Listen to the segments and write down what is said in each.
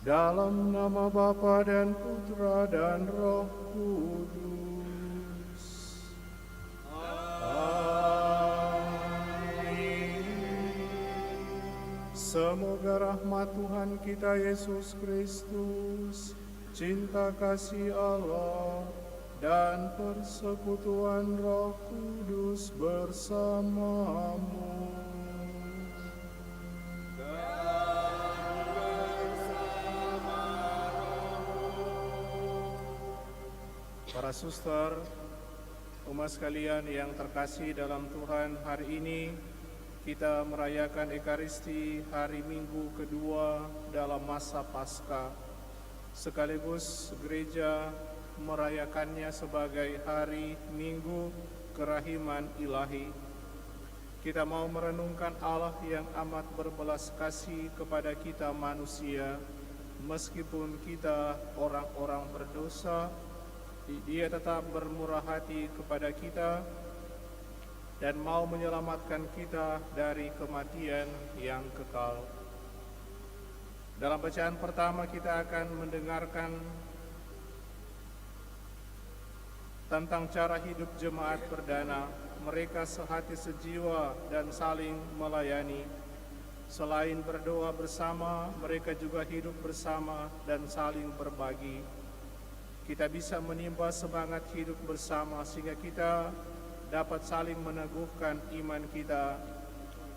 Dalam nama Bapa dan Putra dan Roh Kudus. Semoga rahmat Tuhan kita Yesus Kristus, cinta kasih Allah, dan persekutuan Roh Kudus bersamamu. Para suster, umat sekalian yang terkasih dalam Tuhan, hari ini kita merayakan Ekaristi hari Minggu kedua dalam masa Paskah. Sekaligus gereja merayakannya sebagai hari Minggu Kerahiman Ilahi. Kita mau merenungkan Allah yang amat berbelas kasih kepada kita manusia, meskipun kita orang-orang berdosa. Dia tetap bermurah hati kepada kita dan mau menyelamatkan kita dari kematian yang kekal. Dalam bacaan pertama kita akan mendengarkan tentang cara hidup jemaat perdana. Mereka sehati sejiwa dan saling melayani. Selain berdoa bersama, mereka juga hidup bersama dan saling berbagi. Kita bisa menimba semangat hidup bersama sehingga kita dapat saling meneguhkan iman kita.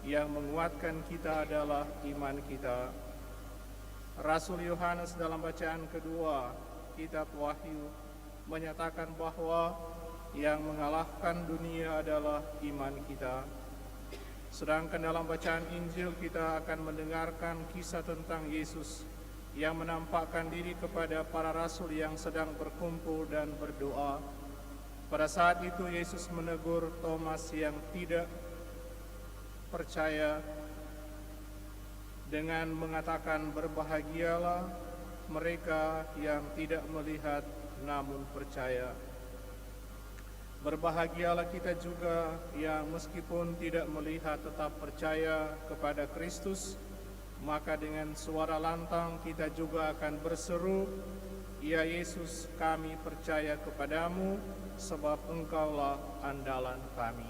Yang menguatkan kita adalah iman kita. Rasul Yohanes dalam bacaan kedua kitab Wahyu menyatakan bahwa yang mengalahkan dunia adalah iman kita. Sedangkan dalam bacaan Injil kita akan mendengarkan kisah tentang Yesus yang menampakkan diri kepada para rasul yang sedang berkumpul dan berdoa. Pada saat itu Yesus menegur Thomas yang tidak percaya dengan mengatakan, "Berbahagialah mereka yang tidak melihat namun percaya." Berbahagialah kita juga yang meskipun tidak melihat tetap percaya kepada Kristus. Maka dengan suara lantang kita juga akan berseru, "Ya Yesus, kami percaya kepadamu, sebab Engkaulah andalan kami."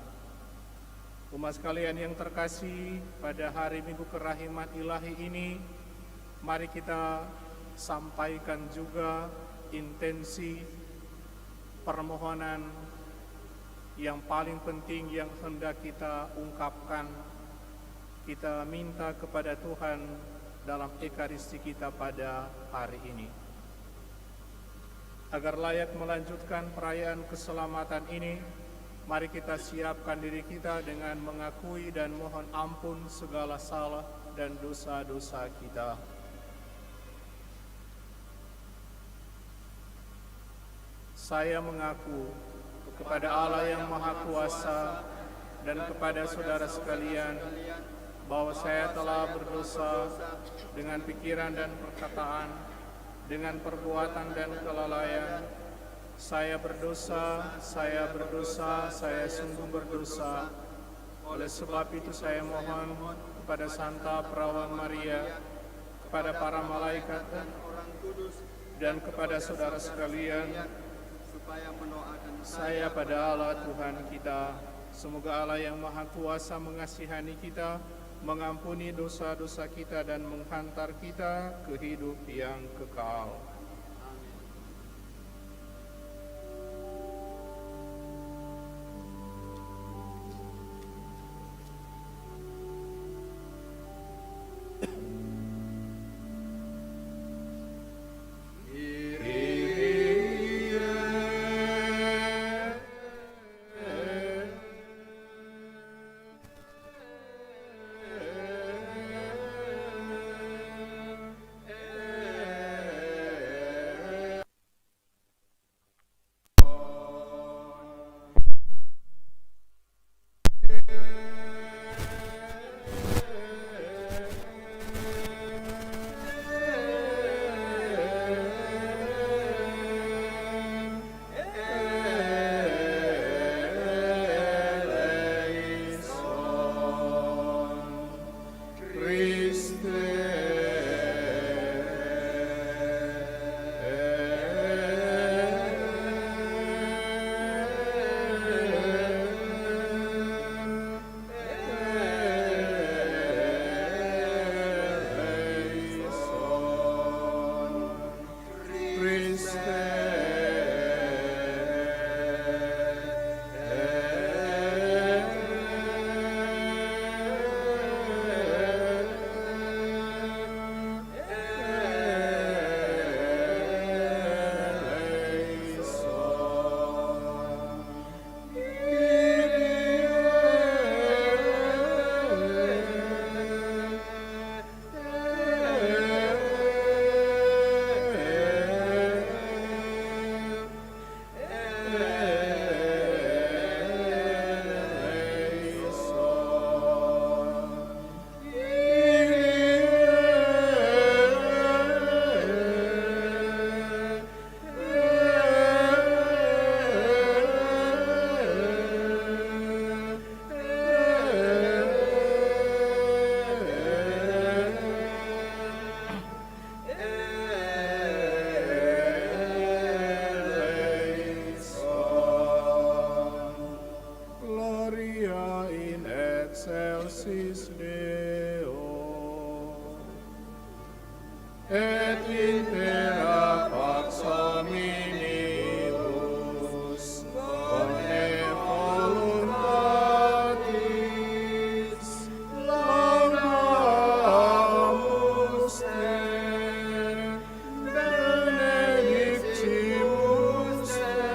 Umat sekalian yang terkasih, pada hari Minggu Kerahiman Ilahi ini, mari kita sampaikan juga intensi permohonan yang paling penting yang hendak kita ungkapkan. Kita minta kepada Tuhan dalam Ekaristi kita pada hari ini. Agar layak melanjutkan perayaan keselamatan ini, mari kita siapkan diri kita dengan mengakui dan mohon ampun segala salah dan dosa-dosa kita. Saya mengaku kepada Allah yang Maha Kuasa dan kepada saudara sekalian bahwa saya telah berdosa dengan pikiran dan perkataan, dengan perbuatan dan kelalaian. Saya berdosa, saya sungguh berdosa. Oleh sebab itu saya mohon kepada Santa Perawan Maria, kepada para malaikat dan kepada saudara sekalian, supaya mendoakan saya pada Allah Tuhan kita. Semoga Allah yang Maha Kuasa mengasihani kita, mengampuni dosa-dosa kita dan menghantar kita ke hidup yang kekal. et intera pax hominibus bone voluntatis laudamus te benedictimus te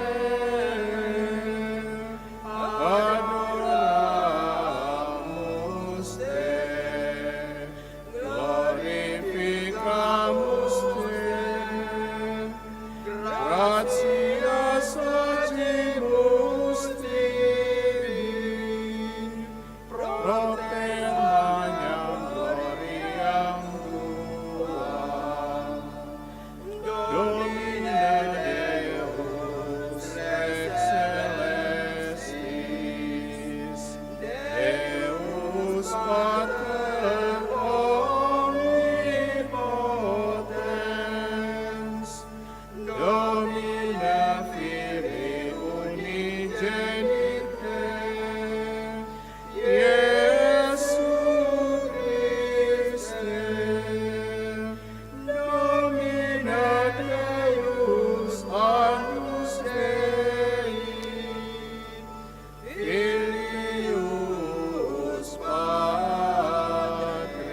adoramus te glorificamus te gratias agibus tibi proclamam gloriam tuam Domine Deus Rex Celestis Deus Pater omnipotens Domine Filii unigenite Iesu Christe Domine Deus Agnus Dei Filius Patris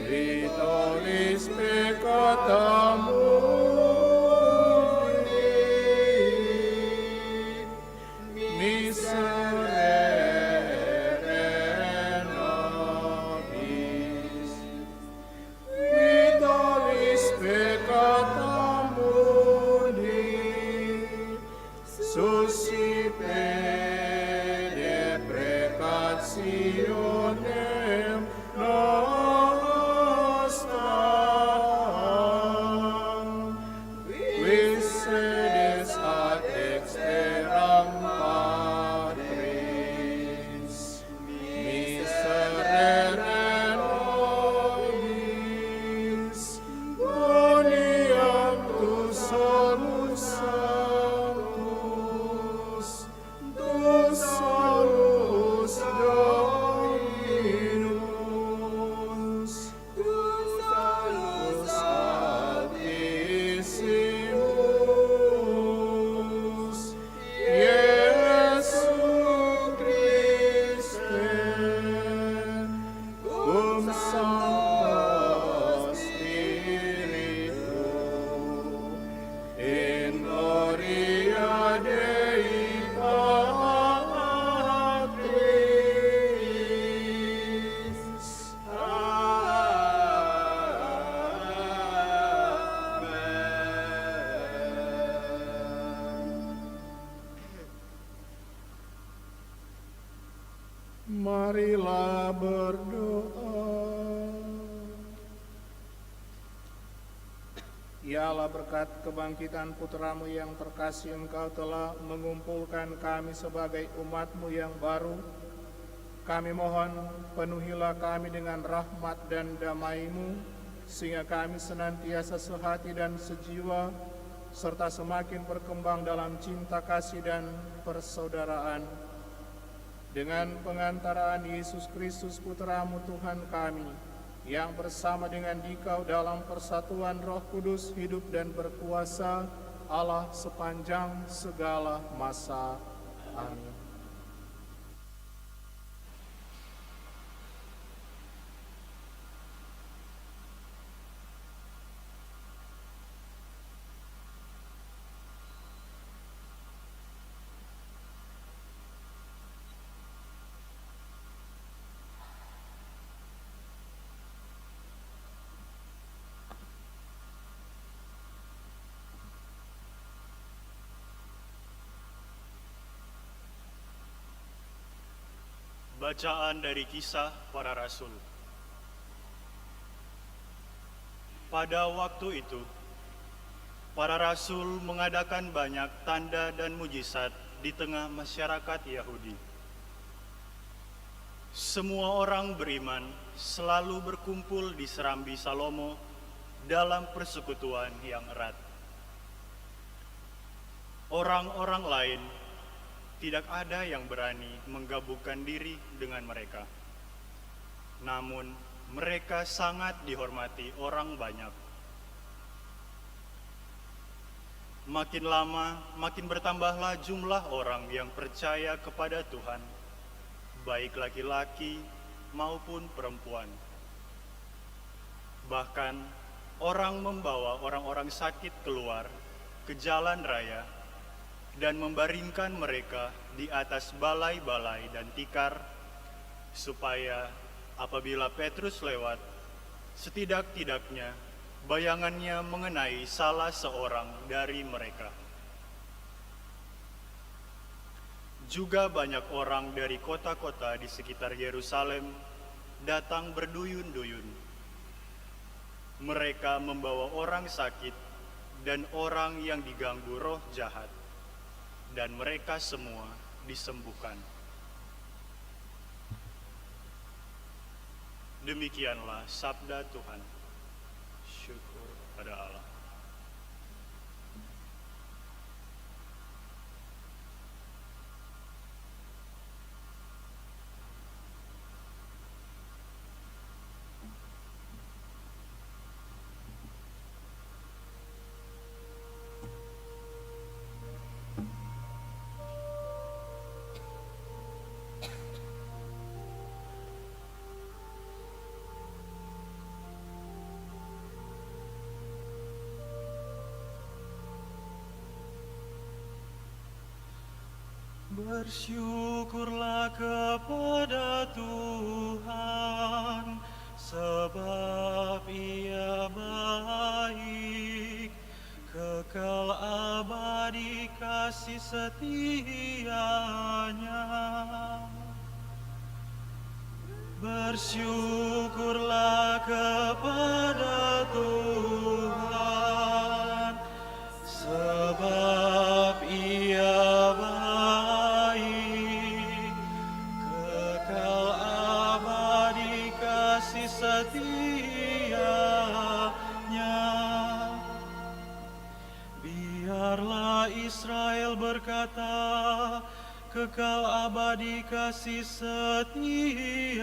Victoris peccata mundi miserere nobis Victoris peccata mundi suscipe deprecationem nostram qui sedis ad exteram Patris miserere nobis boniam tu solus sanctus tu solus Dominus tu solus Altissimus Iesu Christe cum Sancto Spiritu in gloria Dei Patris. Amen. Marilah berdoa. Ya Allah, berkat kebangkitan putramu yang terkasih, Engkau telah mengumpulkan kami sebagai umat-Mu yang baru. Kami mohon penuhilah kami dengan rahmat dan damai-Mu, sehingga kami senantiasa sehati dan sejiwa, serta semakin berkembang dalam cinta kasih dan persaudaraan. Dengan pengantaraan Yesus Kristus Putra-Mu Tuhan kami, yang bersama dengan Dikau dalam persatuan Roh Kudus hidup dan berkuasa Allah sepanjang segala masa. Amin. Bacaan dari Kisah Para Rasul. Pada waktu itu, para rasul mengadakan banyak tanda dan mujizat di tengah masyarakat Yahudi. Semua orang beriman selalu berkumpul di Serambi Salomo dalam persekutuan yang erat. Orang-orang lain tidak ada yang berani menggabungkan diri dengan mereka. Namun, mereka sangat dihormati orang banyak. Makin lama, makin bertambahlah jumlah orang yang percaya kepada Tuhan, baik laki-laki maupun perempuan. Bahkan, orang membawa orang-orang sakit keluar ke jalan raya dan membaringkan mereka di atas balai-balai dan tikar, supaya apabila Petrus lewat, setidak-tidaknya bayangannya mengenai salah seorang dari mereka. Juga banyak orang dari kota-kota di sekitar Yerusalem datang berduyun-duyun. Mereka membawa orang sakit dan orang yang diganggu roh jahat, dan mereka semua disembuhkan. Demikianlah sabda Tuhan. Syukur pada Allah. Bersyukurlah kepada Tuhan, sebab Ia baik, kekal abadi kasih setia-Nya. Bersyukurlah kepada Tuhan, sebab Ia baik, kekal abadi kasih setia-Nya. Biarlah Israel berkata, kekal abadi kasih setia-Nya.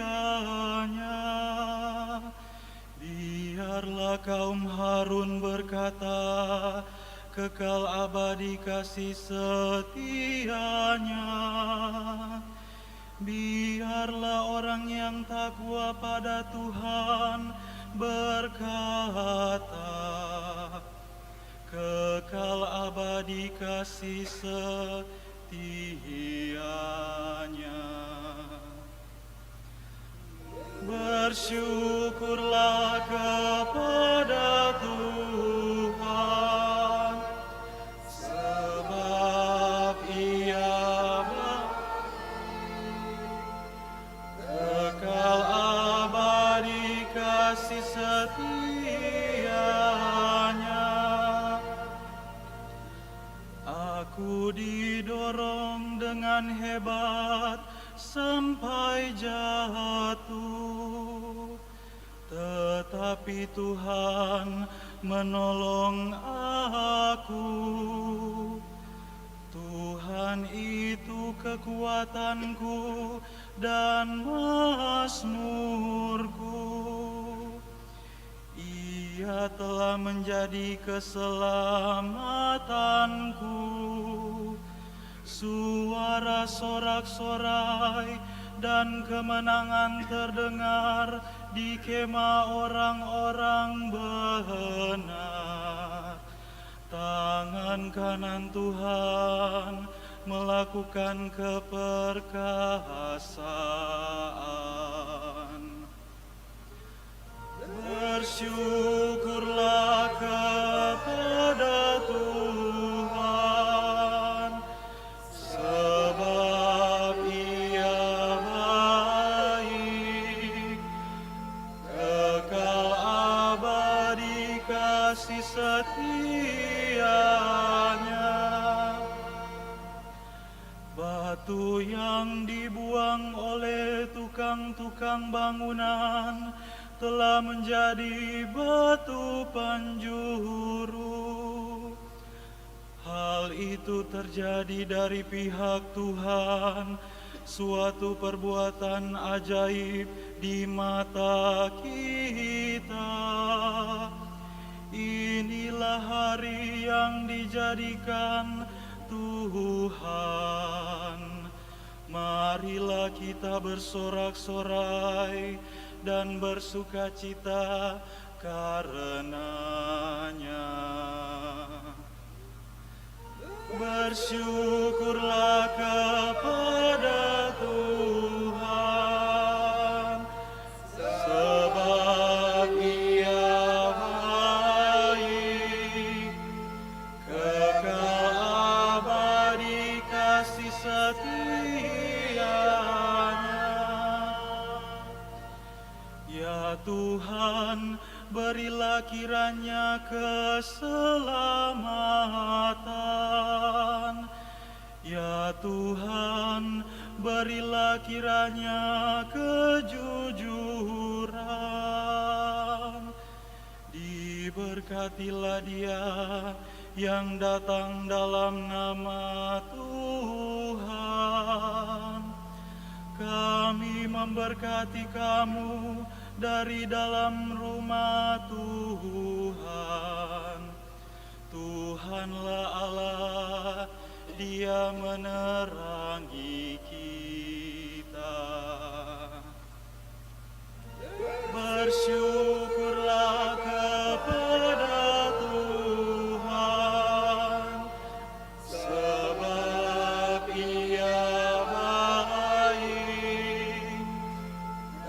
Biarlah kaum Harun berkata, kekal abadi kasih setia-Nya. Biarlah orang yang takwa pada Tuhan berkata, kekal abadi kasih setia-Nya. Bersyukurlah kepada Tuhan, sebab Ia kekal abadi kasih setia-Nya. Aku didorong dengan hebat sampai jatuh, tetapi Tuhan menolong aku. Tuhan itu kekuatanku dan mazmurku. Ia telah menjadi keselamatanku. Suara sorak-sorai dan kemenangan terdengar di kemah orang-orang benar. Tangan kanan Tuhan melakukan keperkasaan. Bersyukurlah kepada Tuhan, sebab Ia baik, kekal abadi kasih setia-Nya. Batu yang dibuang oleh tukang-tukang bangunan telah menjadi batu penjuru. Hal itu terjadi dari pihak Tuhan suatu perbuatan ajaib di mata kita. Inilah hari yang dijadikan Tuhan. Marilah kita bersorak-sorai dan bersukacita karenanya. Bersyukurlah kepada Tuhan, sebab Ia baik, kekal abadi kasih setianya. Ya Tuhan, berilah kiranya keselamatan. Ya Tuhan, berilah kiranya kejujuran. Diberkatilah Dia yang datang dalam nama Tuhan. Kami memberkati kamu dari dalam rumah Tuhan. Tuhanlah Allah, Dia menerangi kita. Bersyukurlah kepada Tuhan, sebab Ia baik,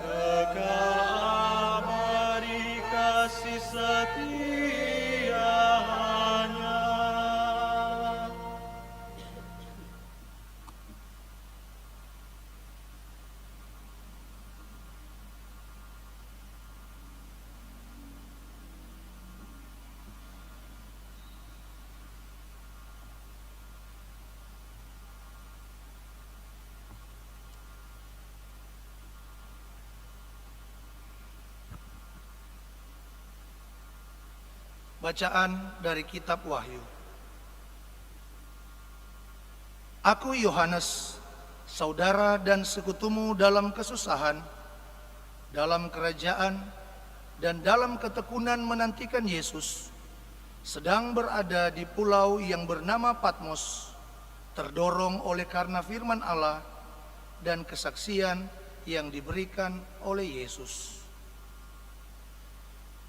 kekal abadi kasih setianya. Bacaan dari Kitab Wahyu. Aku Yohanes, saudara dan sekutumu dalam kesusahan, dalam kerajaan, dan dalam ketekunan menantikan Yesus, sedang berada di pulau yang bernama Patmos, terdorong oleh karena firman Allah dan kesaksian yang diberikan oleh Yesus.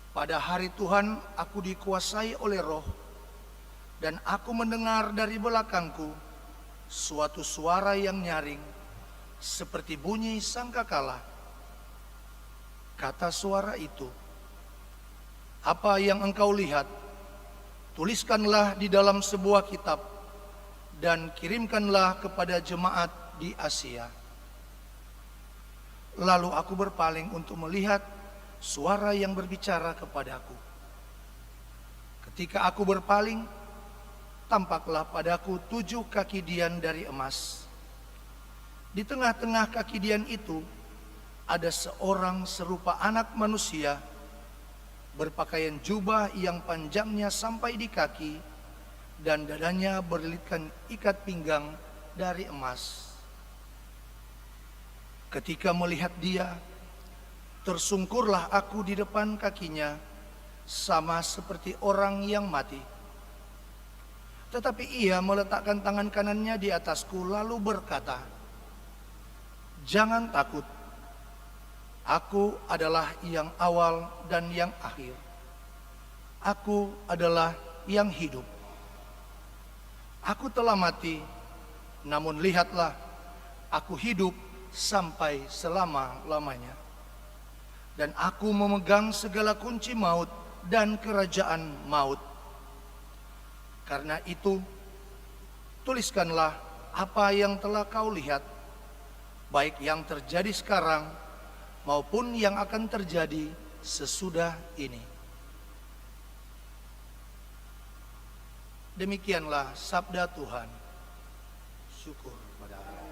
Pada hari Tuhan aku dikuasai oleh Roh, dan aku mendengar dari belakangku suatu suara yang nyaring seperti bunyi sangkakala. Kata suara itu, "Apa yang engkau lihat, tuliskanlah di dalam sebuah kitab dan kirimkanlah kepada jemaat di Asia." Lalu aku berpaling untuk melihat suara yang berbicara kepadaku. Ketika aku berpaling, tampaklah padaku 7 kaki dian dari emas. Di tengah-tengah kaki dian itu ada seorang serupa anak manusia, berpakaian jubah yang panjangnya sampai di kaki, dan dadanya berlilitkan ikat pinggang dari emas. Ketika melihat dia, tersungkurlah aku di depan kakinya, sama seperti orang yang mati. Tetapi ia meletakkan tangan kanannya di atasku lalu berkata, "Jangan takut, aku adalah yang awal dan yang akhir. Aku adalah yang hidup. Aku telah mati, namun lihatlah, aku hidup sampai selama-lamanya. Dan aku memegang segala kunci maut dan kerajaan maut. Karena itu, tuliskanlah apa yang telah kau lihat, baik yang terjadi sekarang maupun yang akan terjadi sesudah ini." Demikianlah sabda Tuhan. Syukur pada Allah.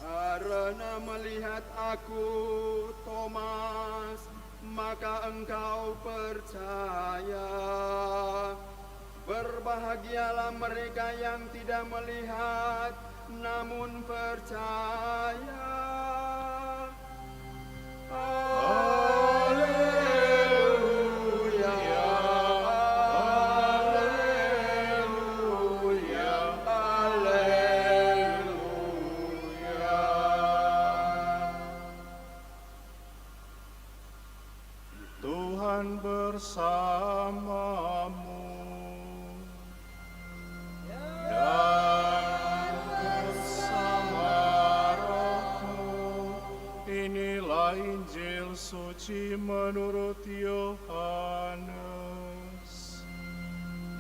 Karena melihat aku, Thomas, maka engkau percaya. Berbahagialah mereka yang tidak melihat, namun percaya. Haleluya, haleluya, haleluya. Tuhan bersamamu dan bersama rohmu. Inilah Injil suci menurut Yohanes.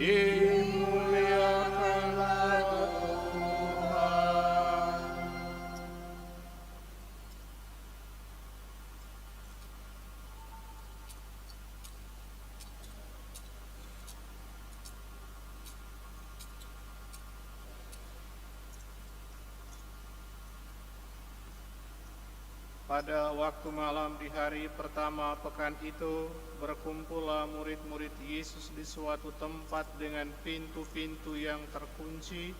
Dimuliakanlah Tuhan. Pada waktu malam di hari pertama pekan itu, berkumpullah murid-murid Yesus di suatu tempat dengan pintu-pintu yang terkunci,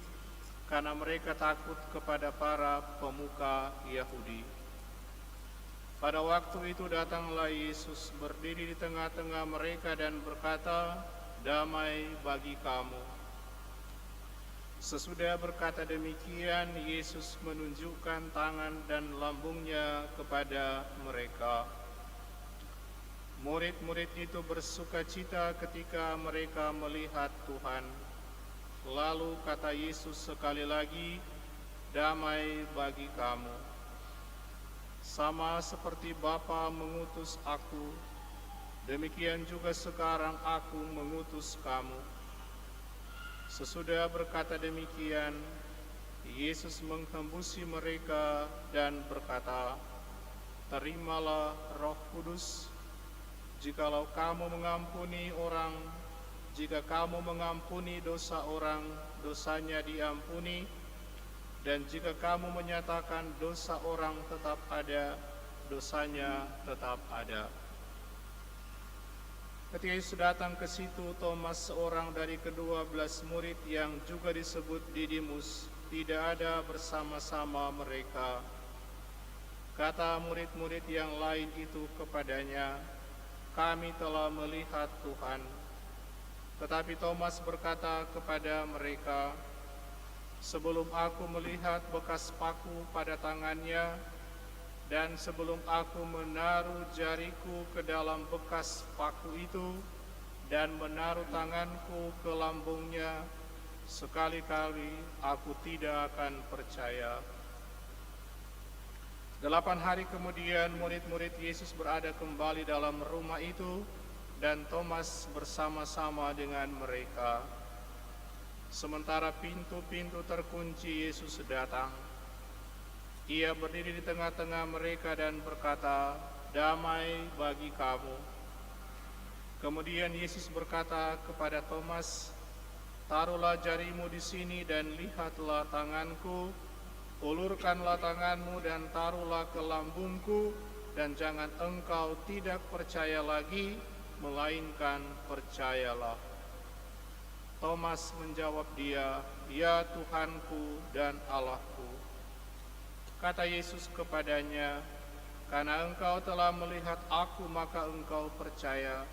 karena mereka takut kepada para pemuka Yahudi. Pada waktu itu datanglah Yesus berdiri di tengah-tengah mereka dan berkata, "Damai bagi kamu." Sesudah berkata demikian, Yesus menunjukkan tangan dan lambungnya kepada mereka. Murid-murid itu bersukacita ketika mereka melihat Tuhan. Lalu kata Yesus sekali lagi, "Damai bagi kamu. Sama seperti Bapa mengutus aku, demikian juga sekarang aku mengutus kamu." Sesudah berkata demikian, Yesus menghembusi mereka dan berkata, "Terimalah Roh Kudus. Jika kamu mengampuni dosa orang, dosanya diampuni, dan jika kamu menyatakan dosa orang tetap ada, dosanya tetap ada." Ketika Yesus datang ke situ, Thomas, seorang dari ke-12 murid yang juga disebut Didimus, tidak ada bersama-sama mereka. Kata murid-murid yang lain itu kepadanya, "Kami telah melihat Tuhan." Tetapi Thomas berkata kepada mereka, "Sebelum aku melihat bekas paku pada tangannya, dan sebelum aku menaruh jariku ke dalam bekas paku itu, dan menaruh tanganku ke lambungnya, sekali-kali aku tidak akan percaya." 8 hari kemudian murid-murid Yesus berada kembali dalam rumah itu, dan Thomas bersama-sama dengan mereka. Sementara pintu-pintu terkunci, Yesus datang. Ia berdiri di tengah-tengah mereka dan berkata, "Damai bagi kamu." Kemudian Yesus berkata kepada Thomas, "Taruhlah jarimu di sini dan lihatlah tanganku, ulurkanlah tanganmu dan taruhlah ke lambungku, dan jangan engkau tidak percaya lagi, melainkan percayalah." Thomas menjawab dia, "Ya Tuhanku dan Allahku." Kata Yesus kepadanya, "Karena engkau telah melihat aku, maka engkau percaya.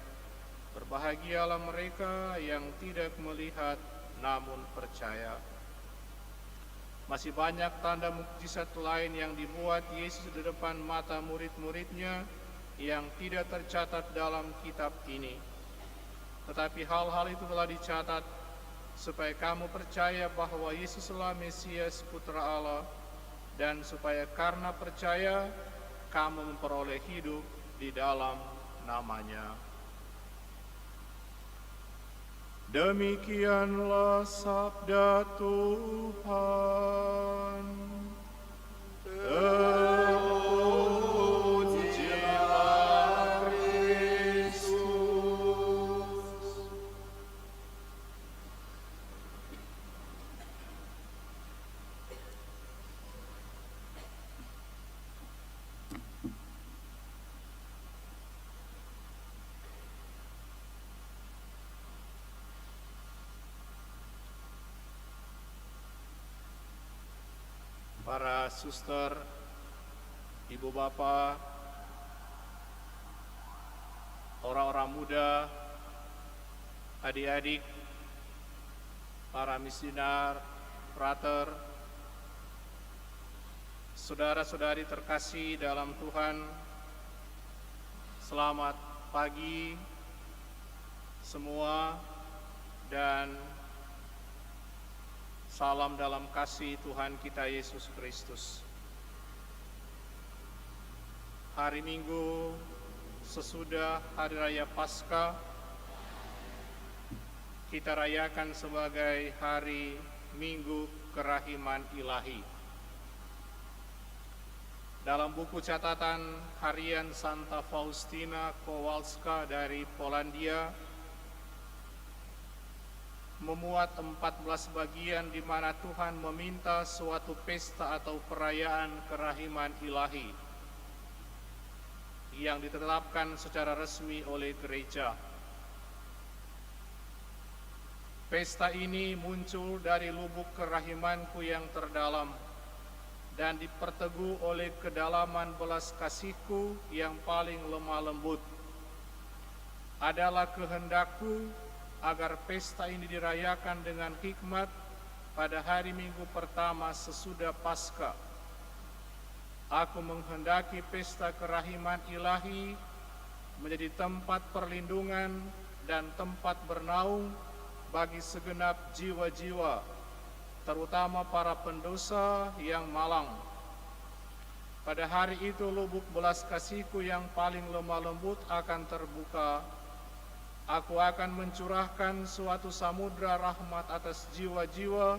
Berbahagialah mereka yang tidak melihat namun percaya." Masih banyak tanda mukjizat lain yang dibuat Yesus di depan mata murid-muridnya yang tidak tercatat dalam kitab ini. Tetapi hal-hal itu telah dicatat supaya kamu percaya bahwa Yesuslah Mesias, Putra Allah, dan supaya karena percaya kamu memperoleh hidup di dalam namanya. Demikianlah sabda Tuhan. Terpujilah Kristus. Para suster, ibu bapak, orang-orang muda, adik-adik, para misioner, frater, saudara-saudari terkasih dalam Tuhan, selamat pagi semua dan salam dalam kasih Tuhan kita Yesus Kristus. Hari Minggu sesudah Hari Raya Paskah, kita rayakan sebagai Hari Minggu Kerahiman Ilahi. Dalam buku catatan harian Santa Faustina Kowalska dari Polandia, memuat 14 bagian di mana Tuhan meminta suatu pesta atau perayaan kerahiman ilahi yang ditetapkan secara resmi oleh gereja. Pesta ini muncul dari lubuk kerahimanku yang terdalam dan diperteguh oleh kedalaman belas kasihku yang paling lemah lembut. Adalah kehendakku agar pesta ini dirayakan dengan hikmat pada hari Minggu pertama sesudah Paskah. Aku menghendaki pesta kerahiman ilahi menjadi tempat perlindungan dan tempat bernaung bagi segenap jiwa-jiwa, terutama para pendosa yang malang. Pada hari itu lubuk belas kasihku yang paling lemah lembut akan terbuka. Aku akan mencurahkan suatu samudra rahmat atas jiwa-jiwa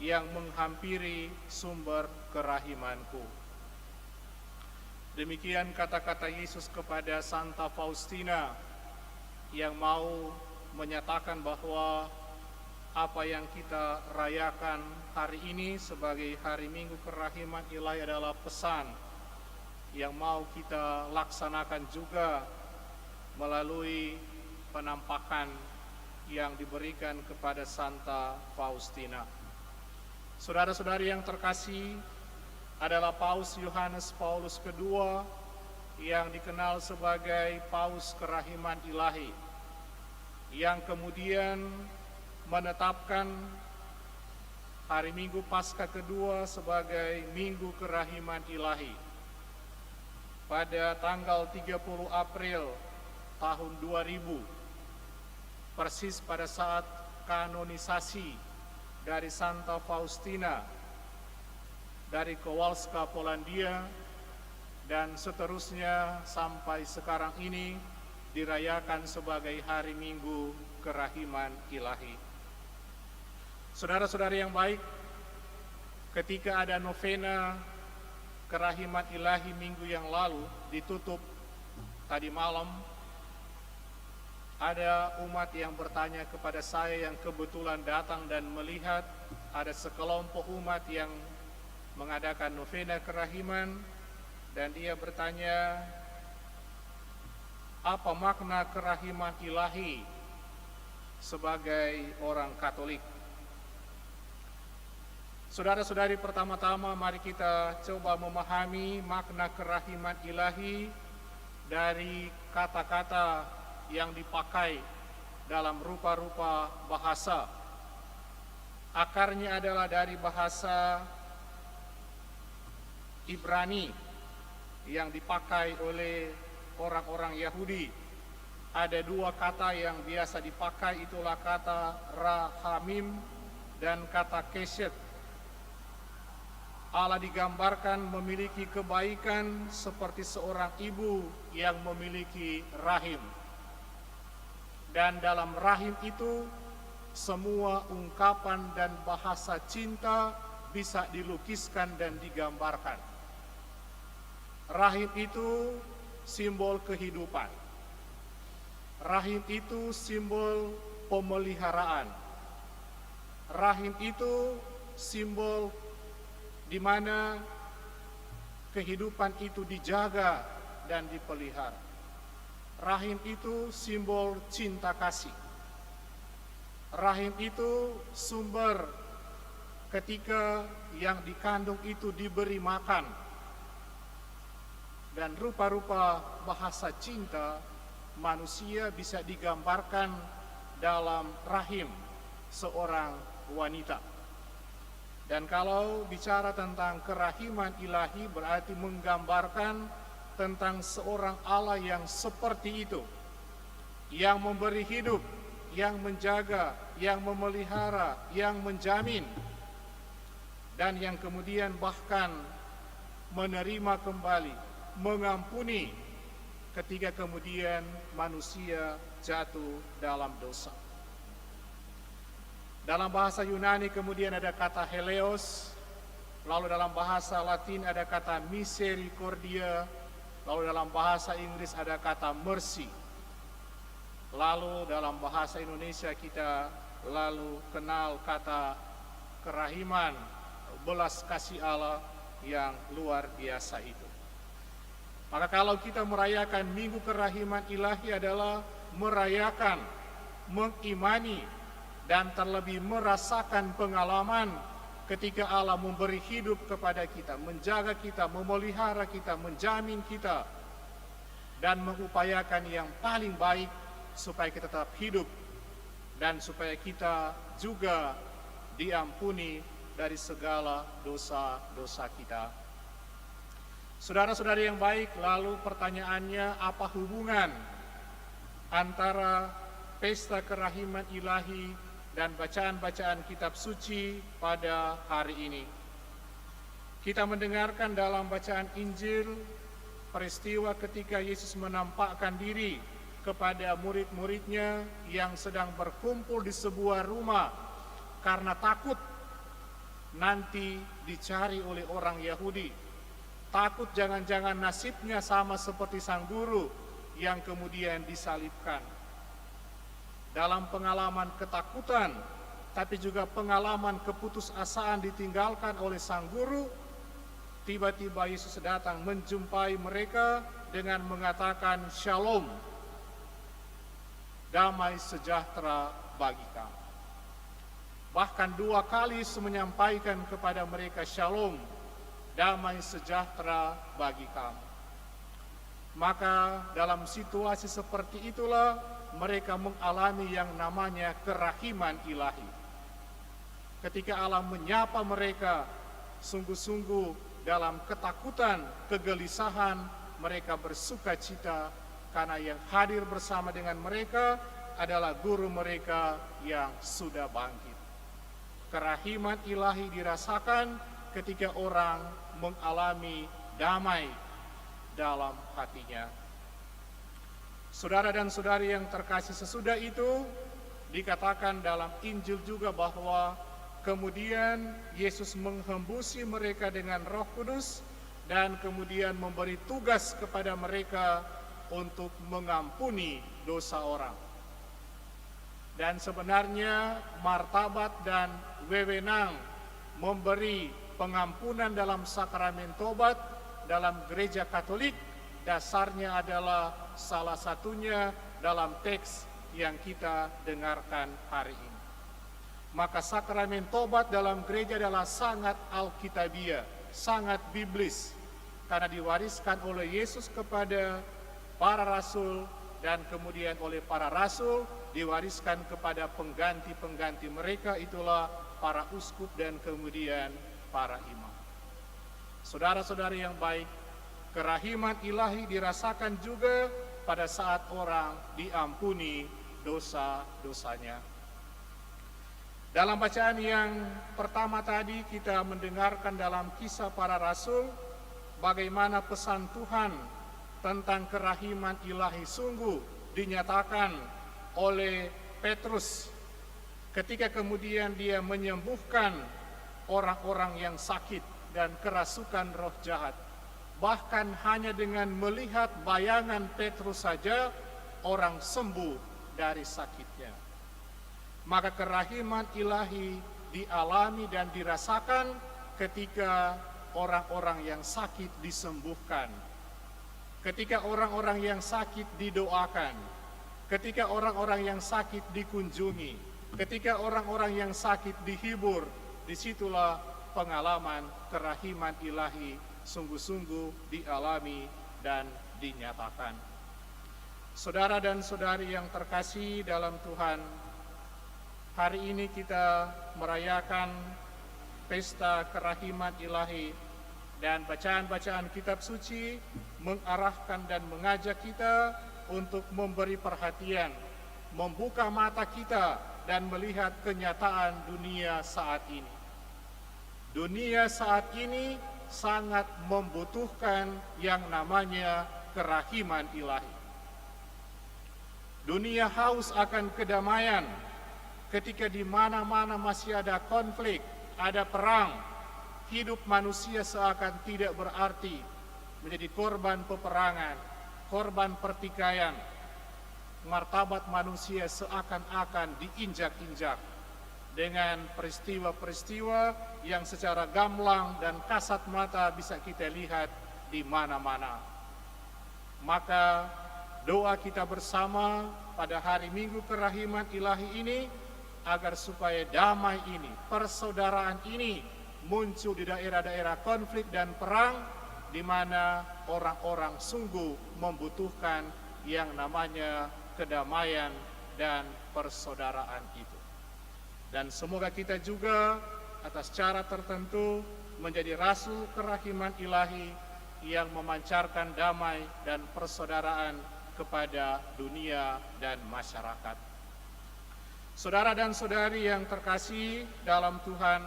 yang menghampiri sumber kerahimanku. Demikian kata-kata Yesus kepada Santa Faustina yang mau menyatakan bahwa apa yang kita rayakan hari ini sebagai Hari Minggu Kerahiman Ilahi adalah pesan yang mau kita laksanakan juga melalui penampakan yang diberikan kepada Santa Faustina. Saudara-saudari yang terkasih, adalah Paus Yohanes Paulus II yang dikenal sebagai Paus Kerahiman Ilahi, yang kemudian menetapkan hari Minggu Paskah kedua sebagai Minggu Kerahiman Ilahi. Pada tanggal 30 April tahun 2000, persis pada saat kanonisasi dari Santa Faustina dari Kowalska, Polandia, dan seterusnya sampai sekarang ini dirayakan sebagai Hari Minggu Kerahiman Ilahi. Saudara-saudari yang baik, ketika ada novena Kerahiman Ilahi minggu yang lalu ditutup tadi malam, ada umat yang bertanya kepada saya yang kebetulan datang dan melihat ada sekelompok umat yang mengadakan novena kerahiman, dan dia bertanya, apa makna kerahiman ilahi sebagai orang Katolik? Saudara-saudari, pertama-tama mari kita coba memahami makna kerahiman ilahi dari kata-kata yang dipakai dalam rupa-rupa bahasa. Akarnya adalah dari bahasa Ibrani yang dipakai oleh orang-orang Yahudi. Ada dua kata yang biasa dipakai, itulah kata rahamim dan kata kesed. Allah digambarkan memiliki kebaikan seperti seorang ibu yang memiliki rahim. Dan dalam rahim itu semua ungkapan dan bahasa cinta bisa dilukiskan dan digambarkan. Rahim itu simbol kehidupan. Rahim itu simbol pemeliharaan. Rahim itu simbol di mana kehidupan itu dijaga dan dipelihara. Rahim itu simbol cinta kasih. Rahim itu sumber ketika yang dikandung itu diberi makan. Dan rupa-rupa bahasa cinta manusia bisa digambarkan dalam rahim seorang wanita. Dan kalau bicara tentang kerahiman ilahi berarti menggambarkan tentang seorang Allah yang seperti itu, yang memberi hidup, yang menjaga, yang memelihara, yang menjamin, dan yang kemudian bahkan menerima kembali, mengampuni ketika kemudian manusia jatuh dalam dosa. Dalam bahasa Yunani kemudian ada kata heleos, lalu dalam bahasa Latin ada kata misericordia, lalu dalam bahasa Inggris ada kata mercy. Lalu dalam bahasa Indonesia kita lalu kenal kata kerahiman, belas kasih Allah yang luar biasa itu. Maka kalau kita merayakan Minggu Kerahiman Ilahi adalah merayakan, mengimani, dan terlebih merasakan pengalaman ketika Allah memberi hidup kepada kita, menjaga kita, memelihara kita, menjamin kita, dan mengupayakan yang paling baik supaya kita tetap hidup dan supaya kita juga diampuni dari segala dosa-dosa kita. Saudara-saudari yang baik, lalu pertanyaannya, apa hubungan antara pesta kerahiman ilahi dan bacaan-bacaan kitab suci pada hari ini? Kita mendengarkan dalam bacaan Injil peristiwa ketika Yesus menampakkan diri kepada murid-muridnya yang sedang berkumpul di sebuah rumah karena takut nanti dicari oleh orang Yahudi. Takut jangan-jangan nasibnya sama seperti sang guru yang kemudian disalibkan. Dalam pengalaman ketakutan, tapi juga pengalaman keputusasaan ditinggalkan oleh sang guru, tiba-tiba Yesus datang menjumpai mereka dengan mengatakan shalom, damai sejahtera bagi kamu. Bahkan 2 kali Yesus menyampaikan kepada mereka shalom, damai sejahtera bagi kamu. Maka dalam situasi seperti itulah mereka mengalami yang namanya kerahiman ilahi. Ketika Allah menyapa mereka sungguh-sungguh dalam ketakutan, kegelisahan, mereka bersuka cita karena yang hadir bersama dengan mereka adalah guru mereka yang sudah bangkit. Kerahiman ilahi dirasakan ketika orang mengalami damai dalam hatinya. Saudara dan saudari yang terkasih, sesudah itu dikatakan dalam Injil juga bahwa kemudian Yesus menghembusi mereka dengan Roh Kudus dan kemudian memberi tugas kepada mereka untuk mengampuni dosa orang. Dan sebenarnya martabat dan wewenang memberi pengampunan dalam sakramen tobat dalam gereja Katolik dasarnya adalah salah satunya dalam teks yang kita dengarkan hari ini. Maka sakramen tobat dalam gereja adalah sangat alkitabiah, sangat biblis, karena diwariskan oleh Yesus kepada para rasul dan kemudian oleh para rasul diwariskan kepada pengganti-pengganti mereka, itulah para uskup dan kemudian para imam. Saudara-saudari yang baik, kerahiman ilahi dirasakan juga pada saat orang diampuni dosa-dosanya. Dalam bacaan yang pertama tadi kita mendengarkan dalam Kisah Para Rasul bagaimana pesan Tuhan tentang kerahiman ilahi sungguh dinyatakan oleh Petrus ketika kemudian dia menyembuhkan orang-orang yang sakit dan kerasukan roh jahat. Bahkan hanya dengan melihat bayangan Petrus saja, orang sembuh dari sakitnya. Maka kerahiman ilahi dialami dan dirasakan ketika orang-orang yang sakit disembuhkan, ketika orang-orang yang sakit didoakan, ketika orang-orang yang sakit dikunjungi, ketika orang-orang yang sakit dihibur. Disitulah pengalaman kerahiman ilahi sungguh-sungguh dialami dan dinyatakan. Saudara dan saudari yang terkasih dalam Tuhan, hari ini kita merayakan pesta kerahiman ilahi, dan bacaan-bacaan kitab suci mengarahkan dan mengajak kita untuk memberi perhatian, membuka mata kita dan melihat kenyataan dunia saat ini. Dunia saat ini sangat membutuhkan yang namanya kerahiman ilahi. Dunia haus akan kedamaian ketika di mana-mana masih ada konflik, ada perang. Hidup manusia seakan tidak berarti, menjadi korban peperangan, korban pertikaian. Martabat manusia seakan-akan diinjak-injak dengan peristiwa-peristiwa yang secara gamblang dan kasat mata bisa kita lihat di mana-mana. Maka doa kita bersama pada hari Minggu Kerahiman Ilahi ini agar supaya damai ini, persaudaraan ini muncul di daerah-daerah konflik dan perang, di mana orang-orang sungguh membutuhkan yang namanya kedamaian dan persaudaraan itu. Dan semoga kita juga atas cara tertentu menjadi rasul kerahiman ilahi yang memancarkan damai dan persaudaraan kepada dunia dan masyarakat. Saudara dan saudari yang terkasih dalam Tuhan,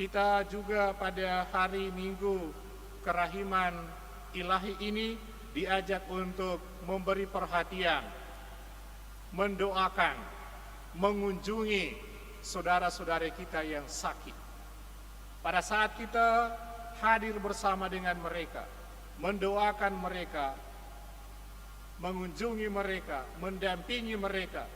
kita juga pada hari Minggu Kerahiman Ilahi ini diajak untuk memberi perhatian, mendoakan, mengunjungi saudara-saudari kita yang sakit. Pada saat kita hadir bersama dengan mereka, mendoakan mereka, mengunjungi mereka, mendampingi mereka,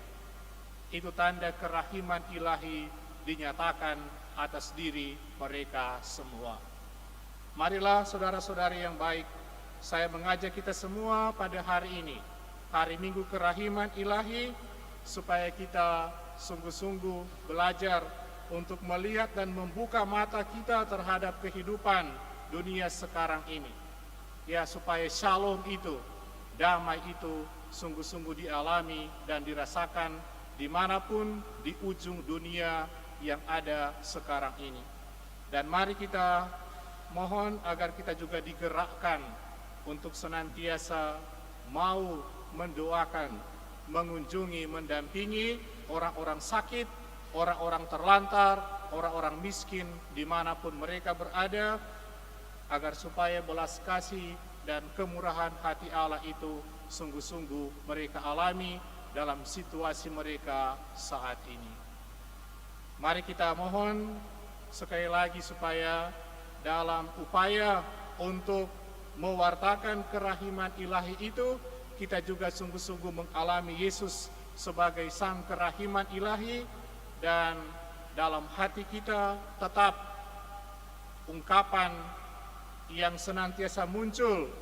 itu tanda kerahiman ilahi dinyatakan atas diri mereka semua. Marilah saudara-saudari yang baik, saya mengajak kita semua pada hari ini, hari Minggu Kerahiman Ilahi, supaya kita sungguh-sungguh belajar untuk melihat dan membuka mata kita terhadap kehidupan dunia sekarang ini. Ya, supaya shalom itu, damai itu sungguh-sungguh dialami dan dirasakan dimanapun di ujung dunia yang ada sekarang ini. Dan mari kita mohon agar kita juga digerakkan untuk senantiasa mau mendoakan, mengunjungi, mendampingi orang-orang sakit, orang-orang terlantar, orang-orang miskin dimanapun mereka berada, agar supaya belas kasih dan kemurahan hati Allah itu sungguh-sungguh mereka alami dalam situasi mereka saat ini. Mari kita mohon sekali lagi supaya dalam upaya untuk mewartakan kerahiman ilahi itu, kita juga sungguh-sungguh mengalami Yesus sebagai sang kerahiman ilahi, dan dalam hati kita tetap ungkapan yang senantiasa muncul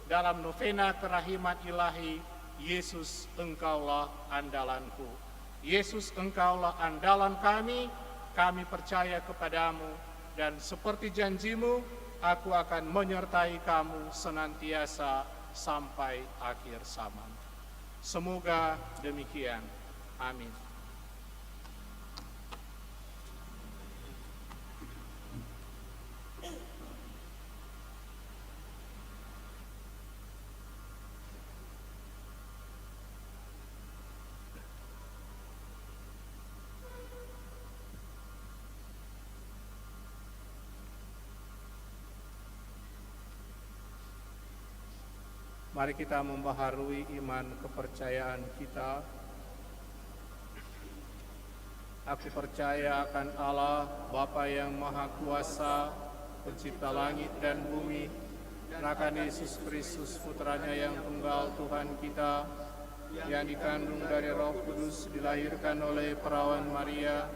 dalam novena kerahiman ilahi, Yesus Engkaulah andalanku. Yesus Engkaulah andalan kami, kami percaya kepadamu, dan seperti janjimu, aku akan menyertai kamu senantiasa sampai akhir zaman. Semoga demikian. Amin. Mari kita membaharui iman kepercayaan kita Aku percaya akan Allah, Bapa yang Maha Kuasa, pencipta langit dan bumi, dan akan Yesus Kristus, putranya yang tunggal Tuhan kita, yang dikandung dari Roh Kudus, dilahirkan oleh perawan Maria,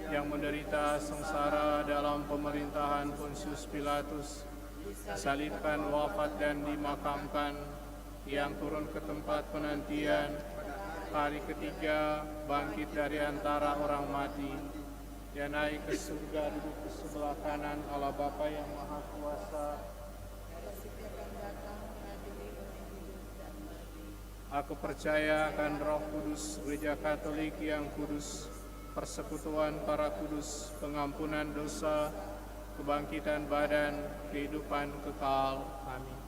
yang menderita sengsara dalam pemerintahan Pontius Pilatus, disalibkan, wafat dan dimakamkan, yang turun ke tempat penantian, hari ketiga bangkit dari antara orang mati, dia naik ke surga, duduk di sebelah kanan Allah Bapa yang Maha Kuasa. Aku percaya akan Roh Kudus, Gereja Katolik yang kudus, persekutuan para kudus, pengampunan dosa, kebangkitan badan, kehidupan kekal. Amin.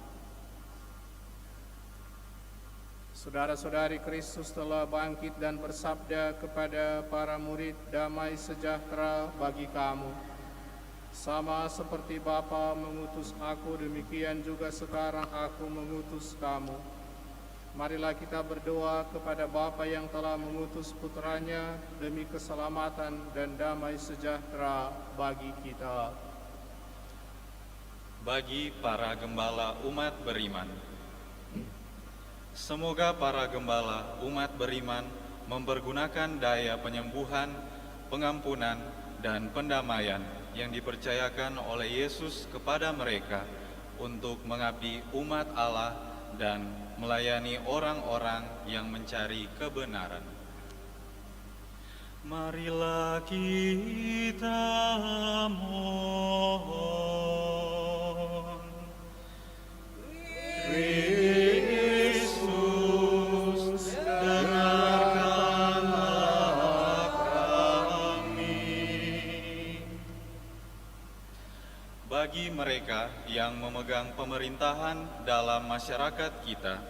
Saudara-saudari, Kristus telah bangkit dan bersabda kepada para murid, damai sejahtera bagi kamu. Sama seperti Bapa mengutus aku, demikian juga sekarang aku mengutus kamu. Marilah kita berdoa kepada Bapa yang telah mengutus putranya demi keselamatan dan damai sejahtera bagi kita. Bagi para gembala umat beriman, semoga para gembala umat beriman mempergunakan daya penyembuhan, pengampunan, dan pendamaian yang dipercayakan oleh Yesus kepada mereka untuk mengabdi umat Allah dan melayani orang-orang yang mencari kebenaran. Marilah kita mohon. Kristus, dengarkanlah kami. Bagi mereka yang memegang pemerintahan dalam masyarakat kita,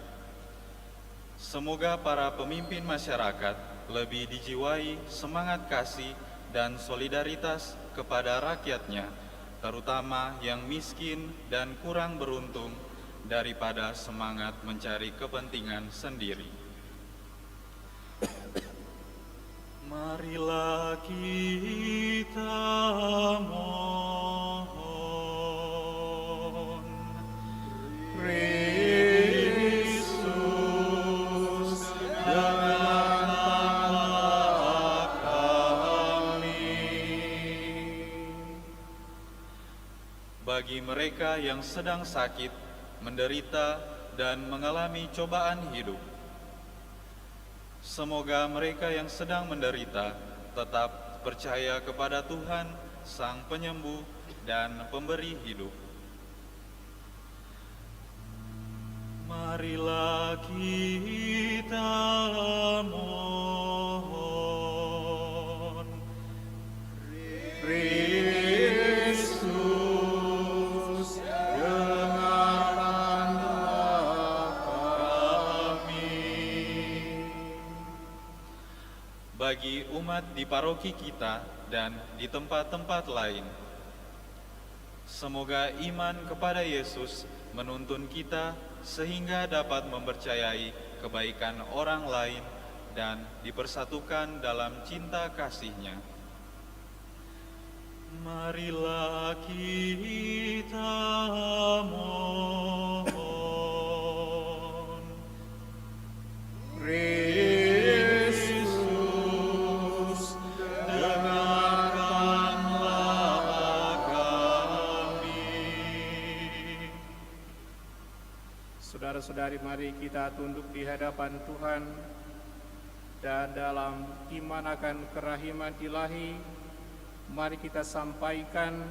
semoga para pemimpin masyarakat lebih dijiwai semangat kasih dan solidaritas kepada rakyatnya, terutama yang miskin dan kurang beruntung, daripada semangat mencari kepentingan sendiri. Marilah kita mohon. Kristus, dengarkanlah kami. Bagi mereka yang sedang sakit, menderita, dan mengalami cobaan hidup, semoga mereka yang sedang menderita tetap percaya kepada Tuhan, Sang Penyembuh dan Pemberi hidup. Marilah kita mohon. Kristus, dengarkanlah kami. Bagi umat di paroki kita dan di tempat-tempat lain, semoga iman kepada Yesus menuntun kita sehingga dapat mempercayai kebaikan orang lain dan dipersatukan dalam cinta kasih-Nya. Marilah kita mohon. Kristus, dengarkanlah kami. Saudara-saudari, mari kita tunduk di hadapan Tuhan dan dalam iman akan kerahiman ilahi, mari kita sampaikan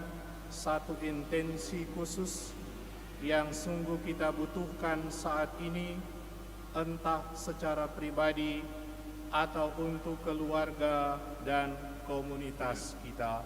satu intensi khusus yang sungguh kita butuhkan saat ini, entah secara pribadi atau untuk keluarga dan komunitas kita.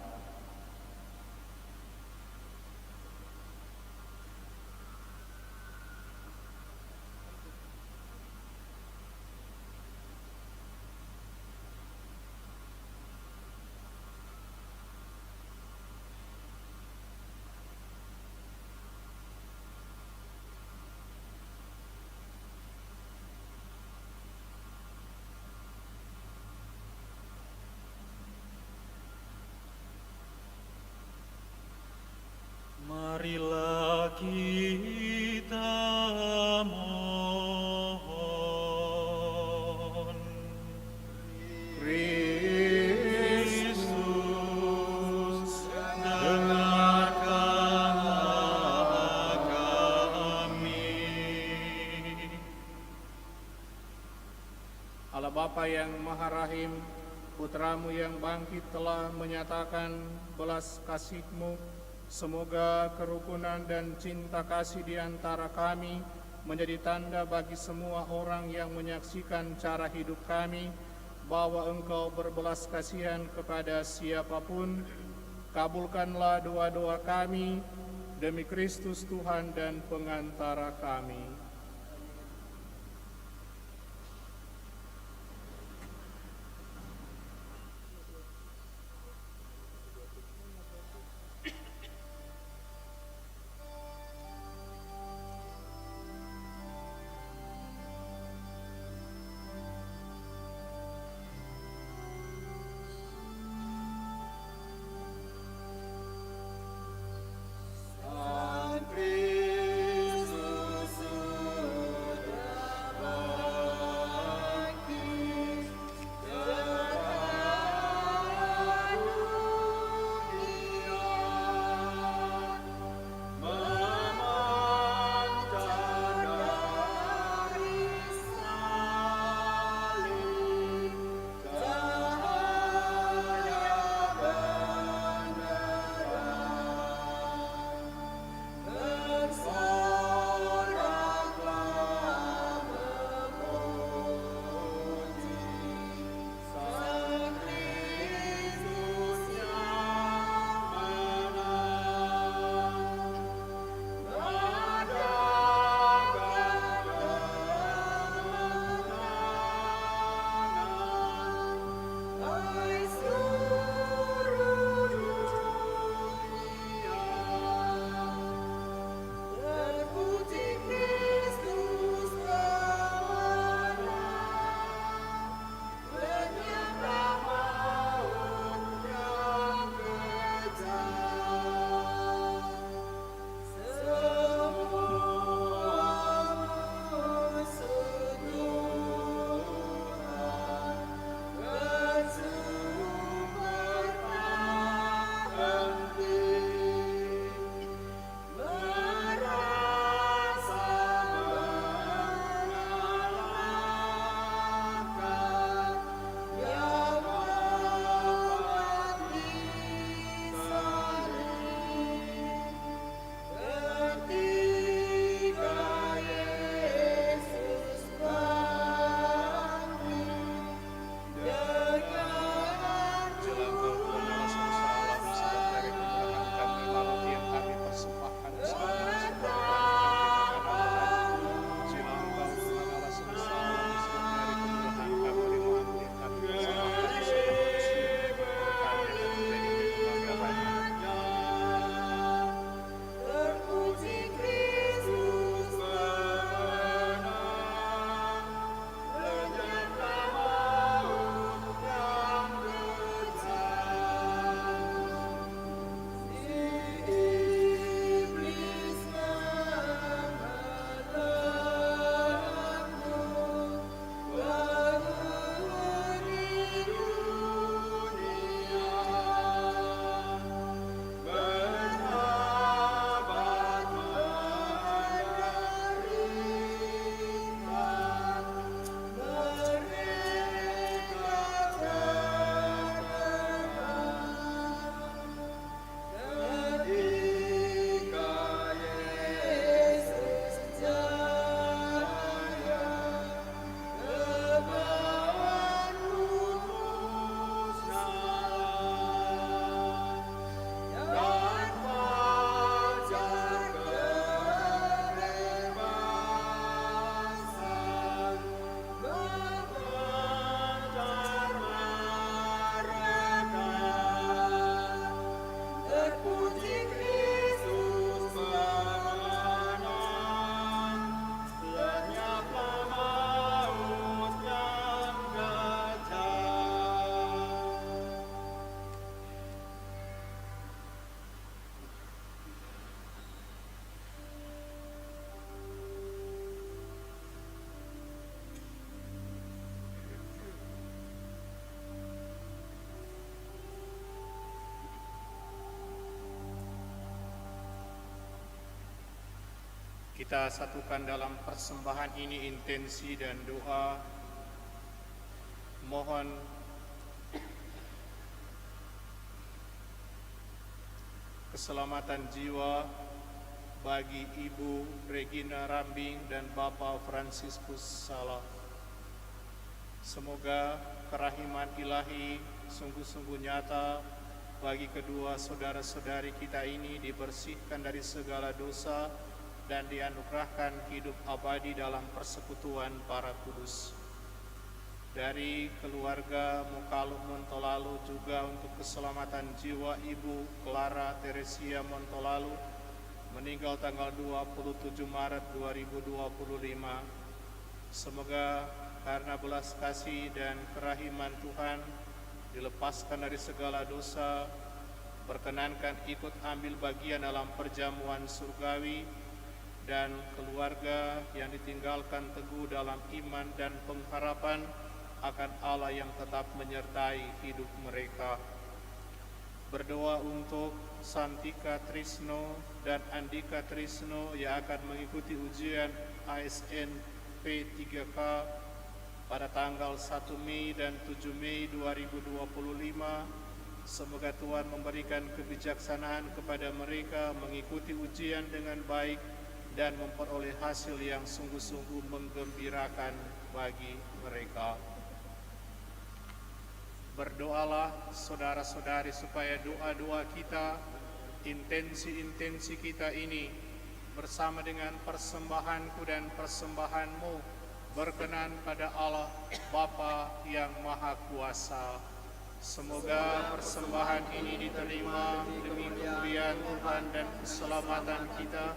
Allah Bapa yang Maha Rahim, Putramu yang bangkit telah menyatakan belas kasih-Mu. Semoga kerukunan dan cinta kasih di antara kami menjadi tanda bagi semua orang yang menyaksikan cara hidup kami, bahwa Engkau berbelas kasihan kepada siapapun. Kabulkanlah doa-doa kami, demi Kristus Tuhan dan pengantara kami. Kita satukan dalam persembahan ini intensi dan doa memohon keselamatan jiwa bagi Ibu Regina Rambing dan Bapak Fransiskus Salah. Semoga kerahiman ilahi sungguh-sungguh nyata bagi kedua saudara-saudari kita ini, dibersihkan dari segala dosa dan dianugerahkan hidup abadi dalam persekutuan para kudus. Dari keluarga Mukalum Montolalu juga untuk keselamatan jiwa Ibu Clara Teresia Montolalu, meninggal tanggal 27 Maret 2025. Semoga karena belas kasih dan kerahiman Tuhan dilepaskan dari segala dosa, berkenankan ikut ambil bagian dalam perjamuan surgawi, dan keluarga yang ditinggalkan teguh dalam iman dan pengharapan akan Allah yang tetap menyertai hidup mereka. Berdoa untuk Santika Trisno dan Andika Trisno yang akan mengikuti ujian ASN P3K pada tanggal 1 Mei dan 7 Mei 2025. Semoga Tuhan memberikan kebijaksanaan kepada mereka mengikuti ujian dengan baik dan memperoleh hasil yang sungguh-sungguh menggembirakan bagi mereka. Berdoalah saudara-saudari supaya doa-doa kita, intensi-intensi kita ini bersama dengan persembahanku dan persembahanmu berkenan pada Allah Bapa yang Maha Kuasa. Semoga persembahan ini diterima demi kemuliaan Tuhan dan keselamatan kita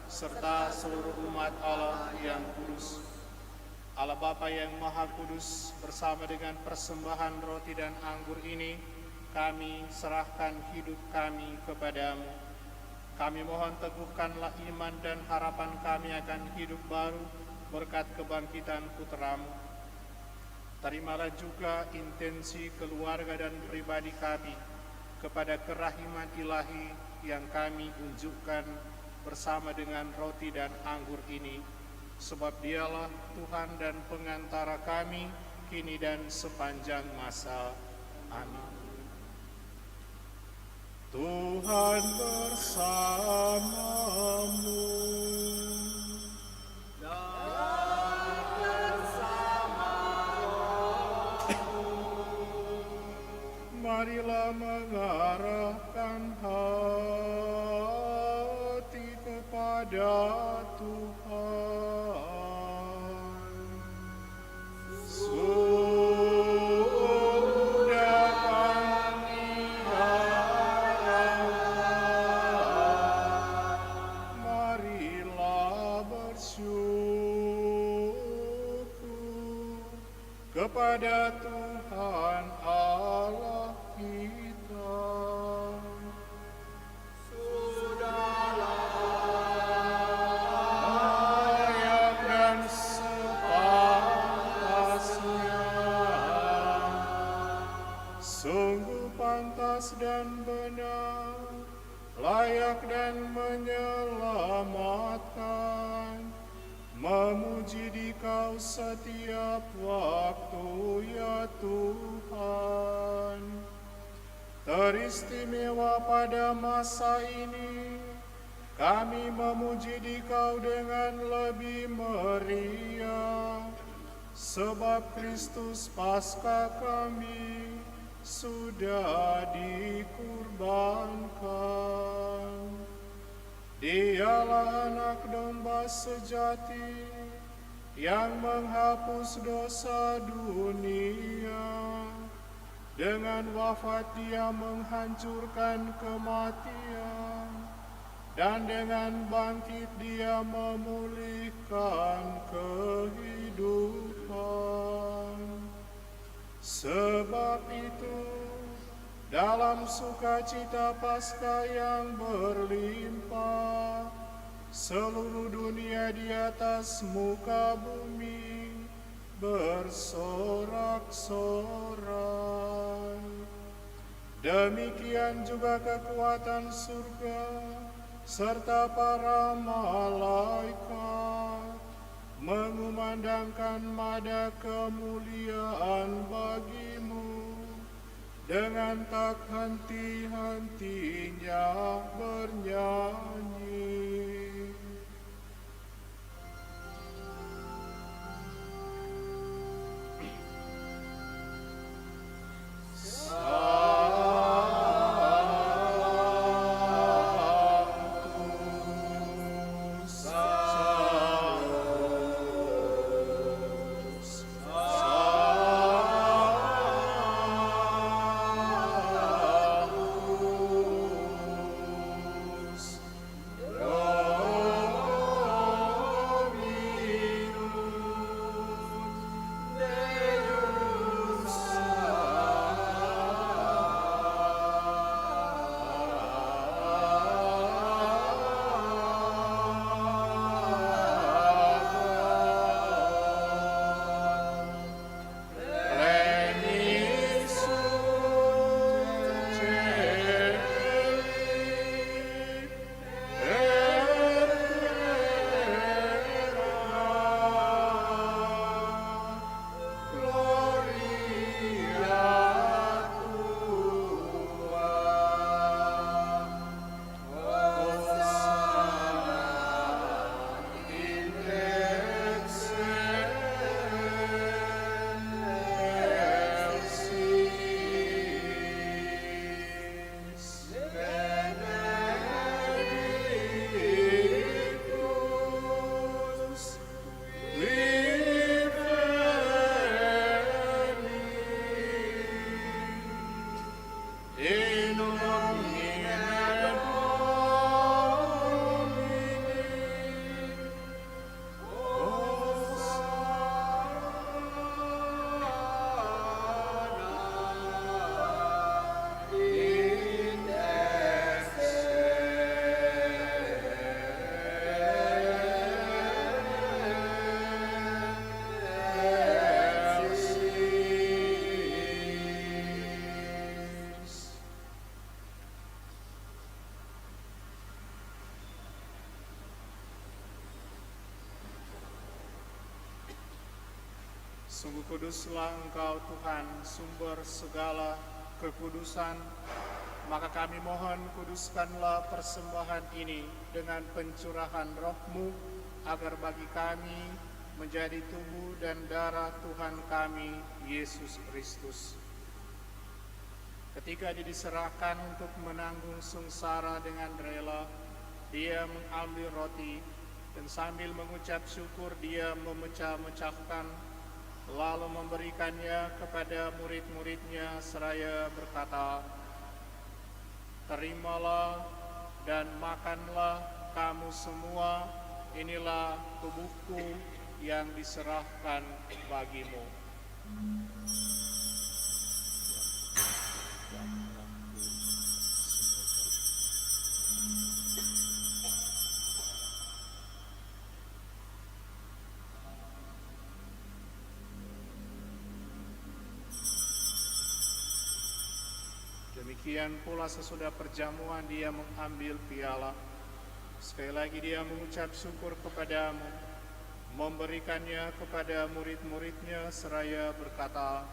serta seluruh umat Allah yang kudus. Allah Bapa yang Maha Kudus, bersama dengan persembahan roti dan anggur ini, kami serahkan hidup kami kepadamu. Kami mohon teguhkanlah iman dan harapan kami akan hidup baru berkat kebangkitan Putra-Mu. Terimalah juga intensi keluarga dan pribadi kami kepada kerahiman ilahi yang kami unjukkan bersama dengan roti dan anggur ini, sebab Dialah Tuhan dan pengantara kami kini dan sepanjang masa. Amin. Tuhan bersamamu. Marilah mengarahkan hati kepada Tuhan. Sudah kami harapkan, marilah bersyukur kepada Tuhan Allah kita. Layak dan sepantasnya, sungguh pantas dan benar, layak dan menyelamatkan, memuji Dikau setiap waktu ya Tuhan. Teristimewa pada masa ini, kami memuji Dikau dengan lebih meriah, sebab Kristus Paskah kami sudah dikurbankan. Dialah anak domba sejati yang menghapus dosa dunia. Dengan wafat Dia menghancurkan kematian, dan dengan bangkit Dia memulihkan kehidupan. Sebab itu, dalam sukacita Paskah yang berlimpah, seluruh dunia di atas muka bumi bersorak-sorai. Demikian juga kekuatan surga serta para malaikat mengumandangkan mada kemuliaan bagimu, dengan tak henti-hentinya bernyanyi. Sungguh kuduslah Engkau Tuhan, sumber segala kekudusan. Maka kami mohon kuduskanlah persembahan ini dengan pencurahan Roh-Mu, agar bagi kami menjadi tubuh dan darah Tuhan kami, Yesus Kristus. Ketika Dia diserahkan untuk menanggung sengsara dengan rela, Dia mengambil roti, dan sambil mengucap syukur Dia memecah-mecahkan, lalu memberikannya kepada murid-muridnya seraya berkata, "Terimalah dan makanlah kamu semua, inilah tubuhku yang diserahkan bagimu." Demikian pula sesudah perjamuan Dia mengambil piala. Sekali lagi Dia mengucap syukur kepadamu, memberikannya kepada murid-muridnya seraya berkata,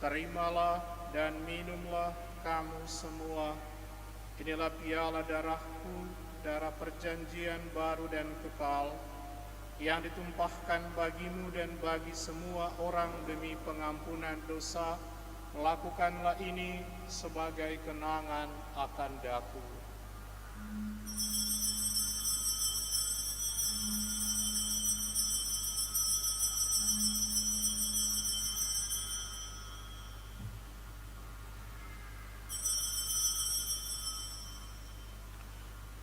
"Terimalah dan minumlah kamu semua, inilah piala darahku, darah perjanjian baru dan kekal, yang ditumpahkan bagimu dan bagi semua orang demi pengampunan dosa. Lakukanlah ini sebagai kenangan akan Daku."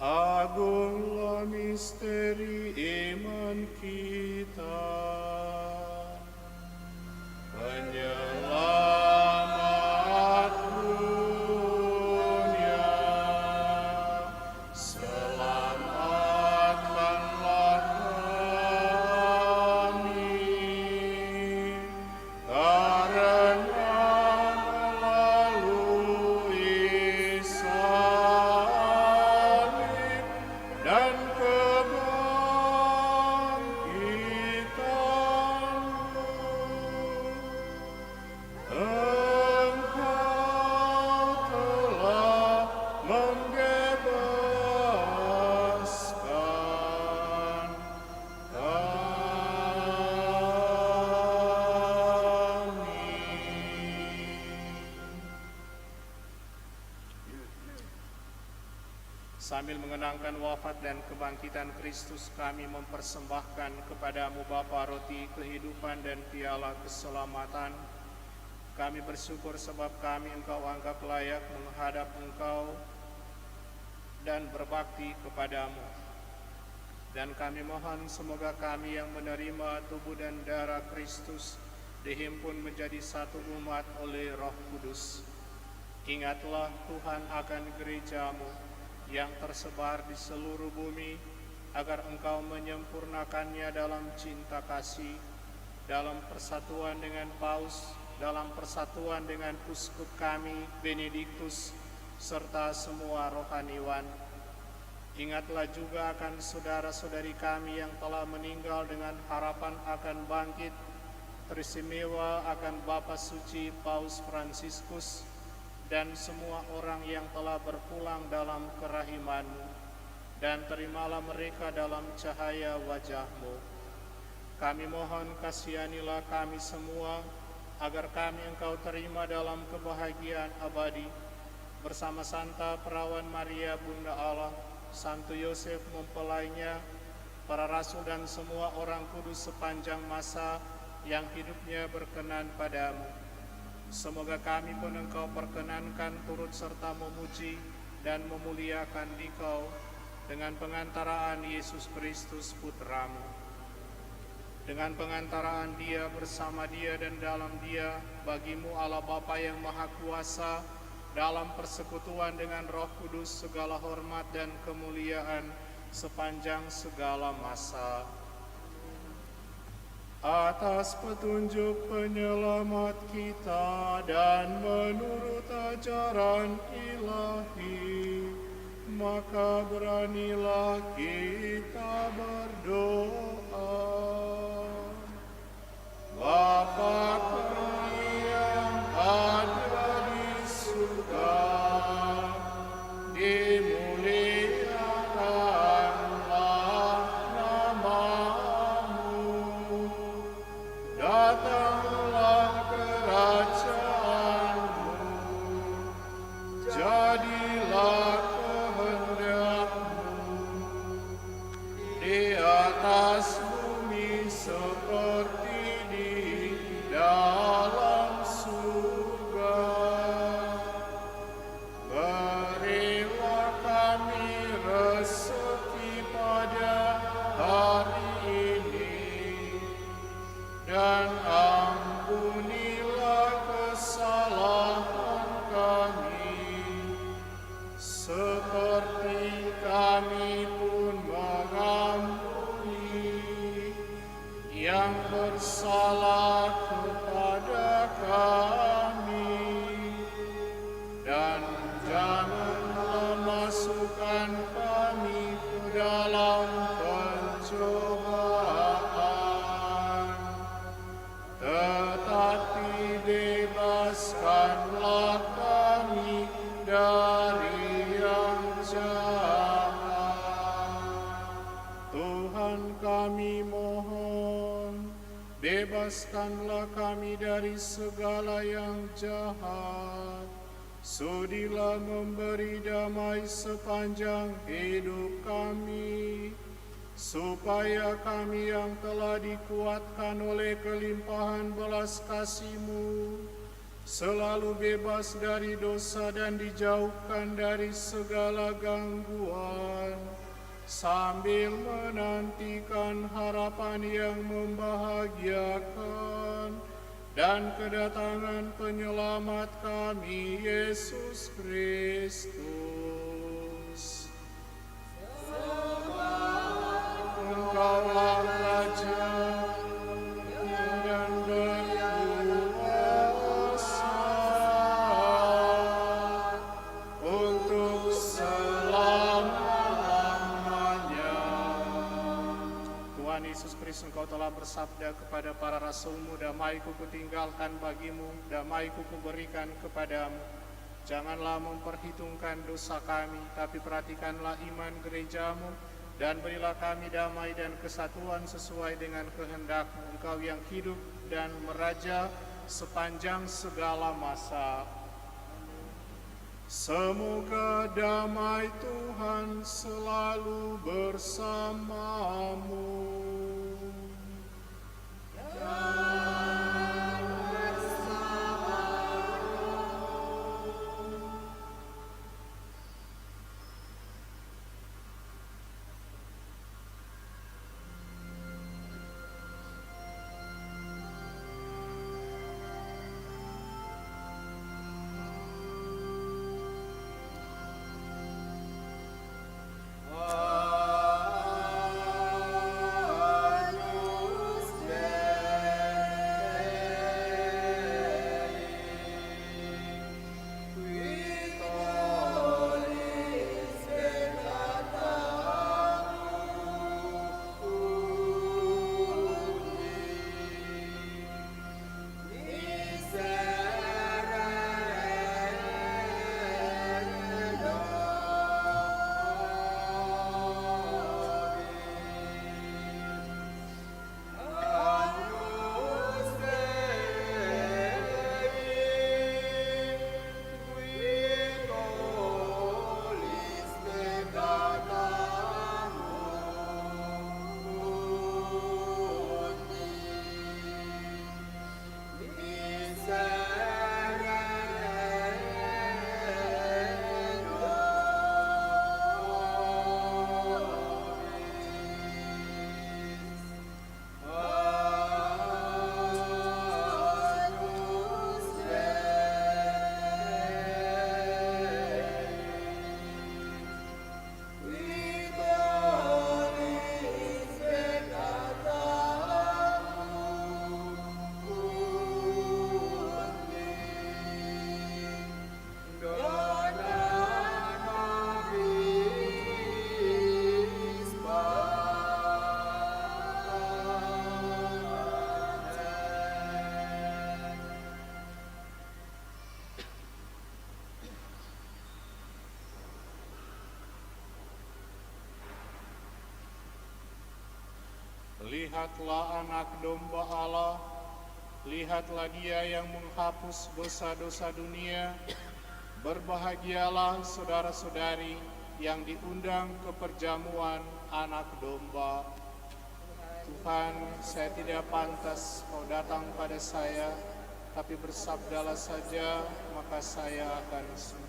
Agunglah misteri iman kita, penyelamat dunia. Selamatkanlah kami, karena melalui salib dan kebangkitan Sambil mengenangkan wafat dan kebangkitan Kristus, kami mempersembahkan kepadamu Bapa roti kehidupan dan piala keselamatan. Kami bersyukur sebab kami Engkau anggap layak menghadap Engkau dan berbakti kepadamu. Dan kami mohon semoga kami yang menerima tubuh dan darah Kristus dihimpun menjadi satu umat oleh Roh Kudus. Ingatlah Tuhan akan gerejamu yang tersebar di seluruh bumi, agar Engkau menyempurnakannya dalam cinta kasih, dalam persatuan dengan Paus, dalam persatuan dengan Uskup kami, Benediktus, serta semua rohaniwan. Ingatlah juga akan saudara-saudari kami yang telah meninggal dengan harapan akan bangkit, teristimewa akan Bapa Suci Paus Fransiskus, dan semua orang yang telah berpulang dalam kerahiman-Mu, dan terimalah mereka dalam cahaya wajah-Mu. Kami mohon kasihanilah kami semua, agar kami Engkau terima dalam kebahagiaan abadi, bersama Santa Perawan Maria Bunda Allah, Santo Yosef mempelainya, para rasul dan semua orang kudus sepanjang masa yang hidupnya berkenan padamu. Semoga kami pun Engkau perkenankan turut serta memuji dan memuliakan Dikau dengan pengantaraan Yesus Kristus Putramu. Dengan pengantaraan Dia, bersama Dia, dan dalam Dia, bagimu Allah Bapa yang Maha Kuasa, dalam persekutuan dengan Roh Kudus, segala hormat dan kemuliaan sepanjang segala masa. Atas petunjuk penyelamat kita dan menurut ajaran ilahi, maka beranilah kita berdoa. Bapa kami yang ada di surga, dimuliakanlah namamu. Datanglah kerajaanmu, jadilah kehendak-Mu di atas bumi seperti di dalam surga. Berilah kami rezeki pada hari ini, dan ampunilah kesalahan kami, seperti kami pun mengampuni yang bersalah kepada kami. Dan janganlah masukkan kami ke dalam pencobaan, tetapi bebaskanlah kami dari yang jahat. Tuhan kami mohon, bebaskanlah kami dari segala yang jahat. Sudilah memberi damai sepanjang hidup kami, supaya kami yang telah dikuatkan oleh kelimpahan belas kasih-Mu selalu bebas dari dosa dan dijauhkan dari segala gangguan, sambil menantikan harapan yang membahagiakan dan kedatangan penyelamat kami, Yesus Kristus. Engkaulah Raja dan berkuasa untuk selama-lamanya. Tuhan Yesus Kristus, Engkau telah bersabda kepada para rasul-Mu, damai-Ku kutinggalkan bagimu, damai-Ku kuberikan kepadamu. Janganlah memperhitungkan dosa kami, tapi perhatikanlah iman gereja-Mu, dan berilah kami damai dan kesatuan sesuai dengan kehendak-Mu, Engkau yang hidup dan meraja sepanjang segala masa. Semoga damai Tuhan selalu bersamamu. Lihatlah anak domba Allah, lihatlah dia yang menghapus dosa-dosa dunia. Berbahagialah saudara-saudari yang diundang ke perjamuan anak domba. Tuhan, saya tidak pantas kau datang pada saya, tapi bersabdalah saja, maka saya akan sembuh.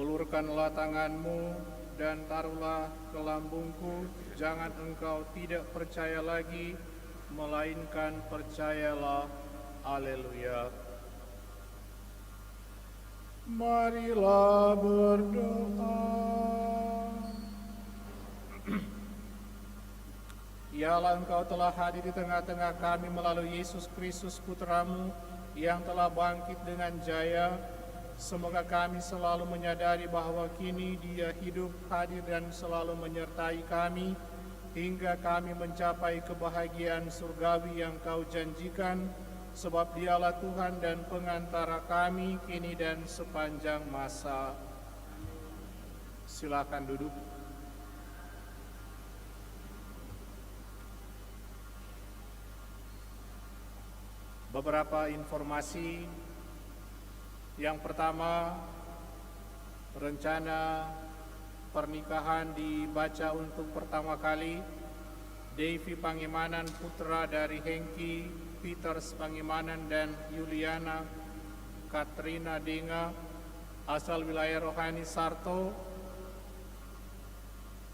Ulurkanlah tanganmu dan taruhlah ke lambungku, jangan engkau tidak percaya lagi, melainkan percayalah. Haleluya. Marilah berdoa. Ya Allah, Engkau telah hadir di tengah-tengah kami melalui Yesus Kristus Putramu yang telah bangkit dengan jaya. Semoga kami selalu menyadari bahwa kini Dia hidup, hadir dan selalu menyertai kami hingga kami mencapai kebahagiaan surgawi yang Kau janjikan, sebab Dialah Tuhan dan pengantara kami kini dan sepanjang masa. Silakan duduk. Beberapa informasi. Yang pertama, rencana pernikahan dibaca untuk pertama kali. Devi Pangimanan, putra dari Hengki, Peters Pangimanan dan Yuliana Katrina Denga, asal wilayah Rohani Sarto,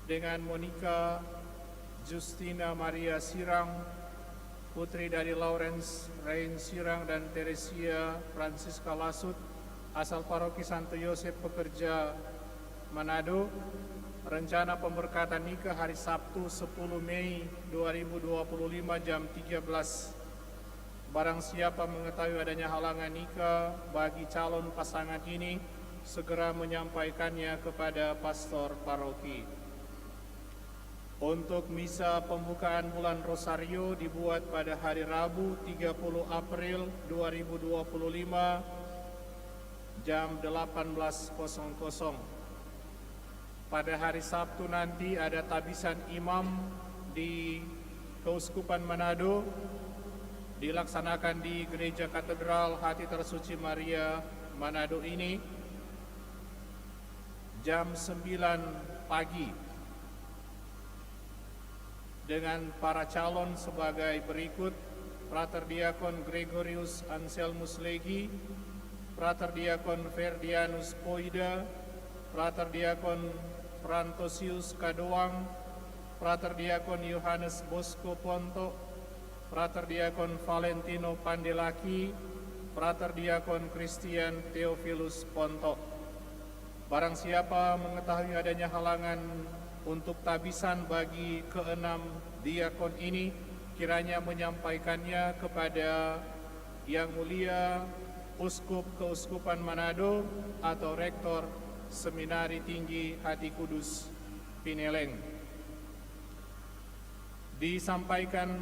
dengan Monica Justina Maria Sirang, putri dari Lawrence Rain Sirang dan Teresia Francisca Lasut, asal paroki Santo Yosef Pekerja, Manado. Rencana pemberkatan nikah hari Sabtu 10 Mei 2025 jam 13. Barang siapa mengetahui adanya halangan nikah bagi calon pasangan ini, segera menyampaikannya kepada pastor paroki. Untuk misa pembukaan bulan Rosario dibuat pada hari Rabu 30 April 2025 jam 18.00. Pada hari Sabtu nanti ada tabisan imam di Keuskupan Manado, dilaksanakan di Gereja Katedral Hati Tersuci Maria Manado ini jam 9 pagi dengan para calon sebagai berikut: Frater Diakon Gregorius Anselmus Legi, Frater Diakon Ferdianus Poida, Frater Diakon Frantosius Kadoang, Frater Diakon Yohanes Bosco Ponto, Frater Diakon Valentino Pandelaki, Frater Diakon Christian Theophilus Ponto. Barang siapa mengetahui adanya halangan untuk tabisan bagi keenam diakon ini, kiranya menyampaikannya kepada Yang Mulia Uskup Keuskupan Manado atau Rektor Seminari Tinggi Hati Kudus Pineleng. Disampaikan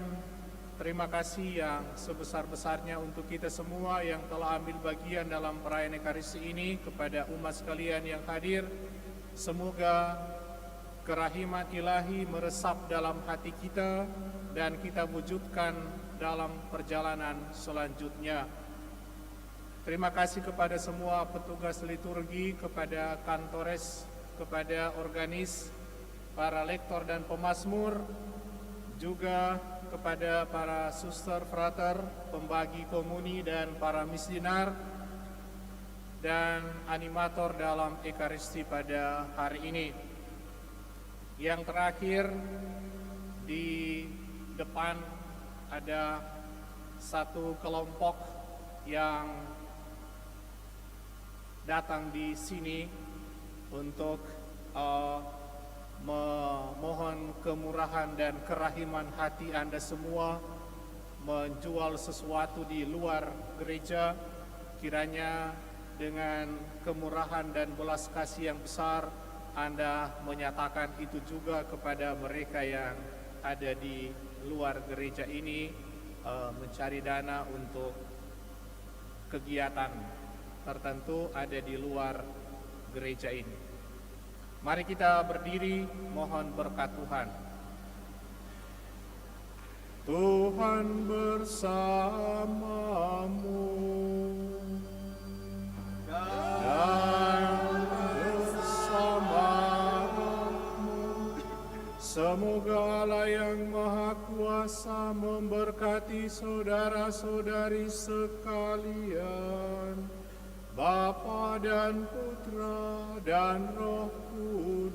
terima kasih yang sebesar-besarnya untuk kita semua yang telah ambil bagian dalam perayaan Ekaristi ini, kepada umat sekalian yang hadir. Semoga kerahiman ilahi meresap dalam hati kita dan kita wujudkan dalam perjalanan selanjutnya. Terima kasih kepada semua petugas liturgi, kepada kantores, kepada organis, para lektor dan pemazmur, juga kepada para suster, frater, pembagi komuni dan para misdinar dan animator dalam Ekaristi pada hari ini. Yang terakhir, di depan ada satu kelompok yang datang di sini untuk memohon kemurahan dan kerahiman hati Anda semua menjual sesuatu di luar gereja. Kiranya dengan kemurahan dan belas kasih yang besar Anda menyatakan itu juga kepada mereka yang ada di luar gereja ini, mencari dana untuk kegiatan tertentu ada di luar gereja ini. Mari kita berdiri, mohon berkat Tuhan. Tuhan bersamamu dan bersamamu. Semoga Allah yang Maha Kuasa memberkati saudara-saudari sekalian, Bapa dan Putra dan Roh Kudus.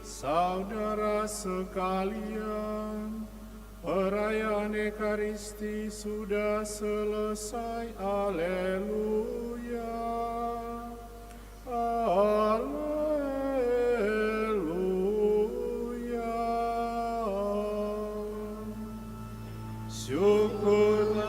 Saudara sekalian, perayaan Ekaristi sudah selesai. Haleluya. Haleluya. Syukurlah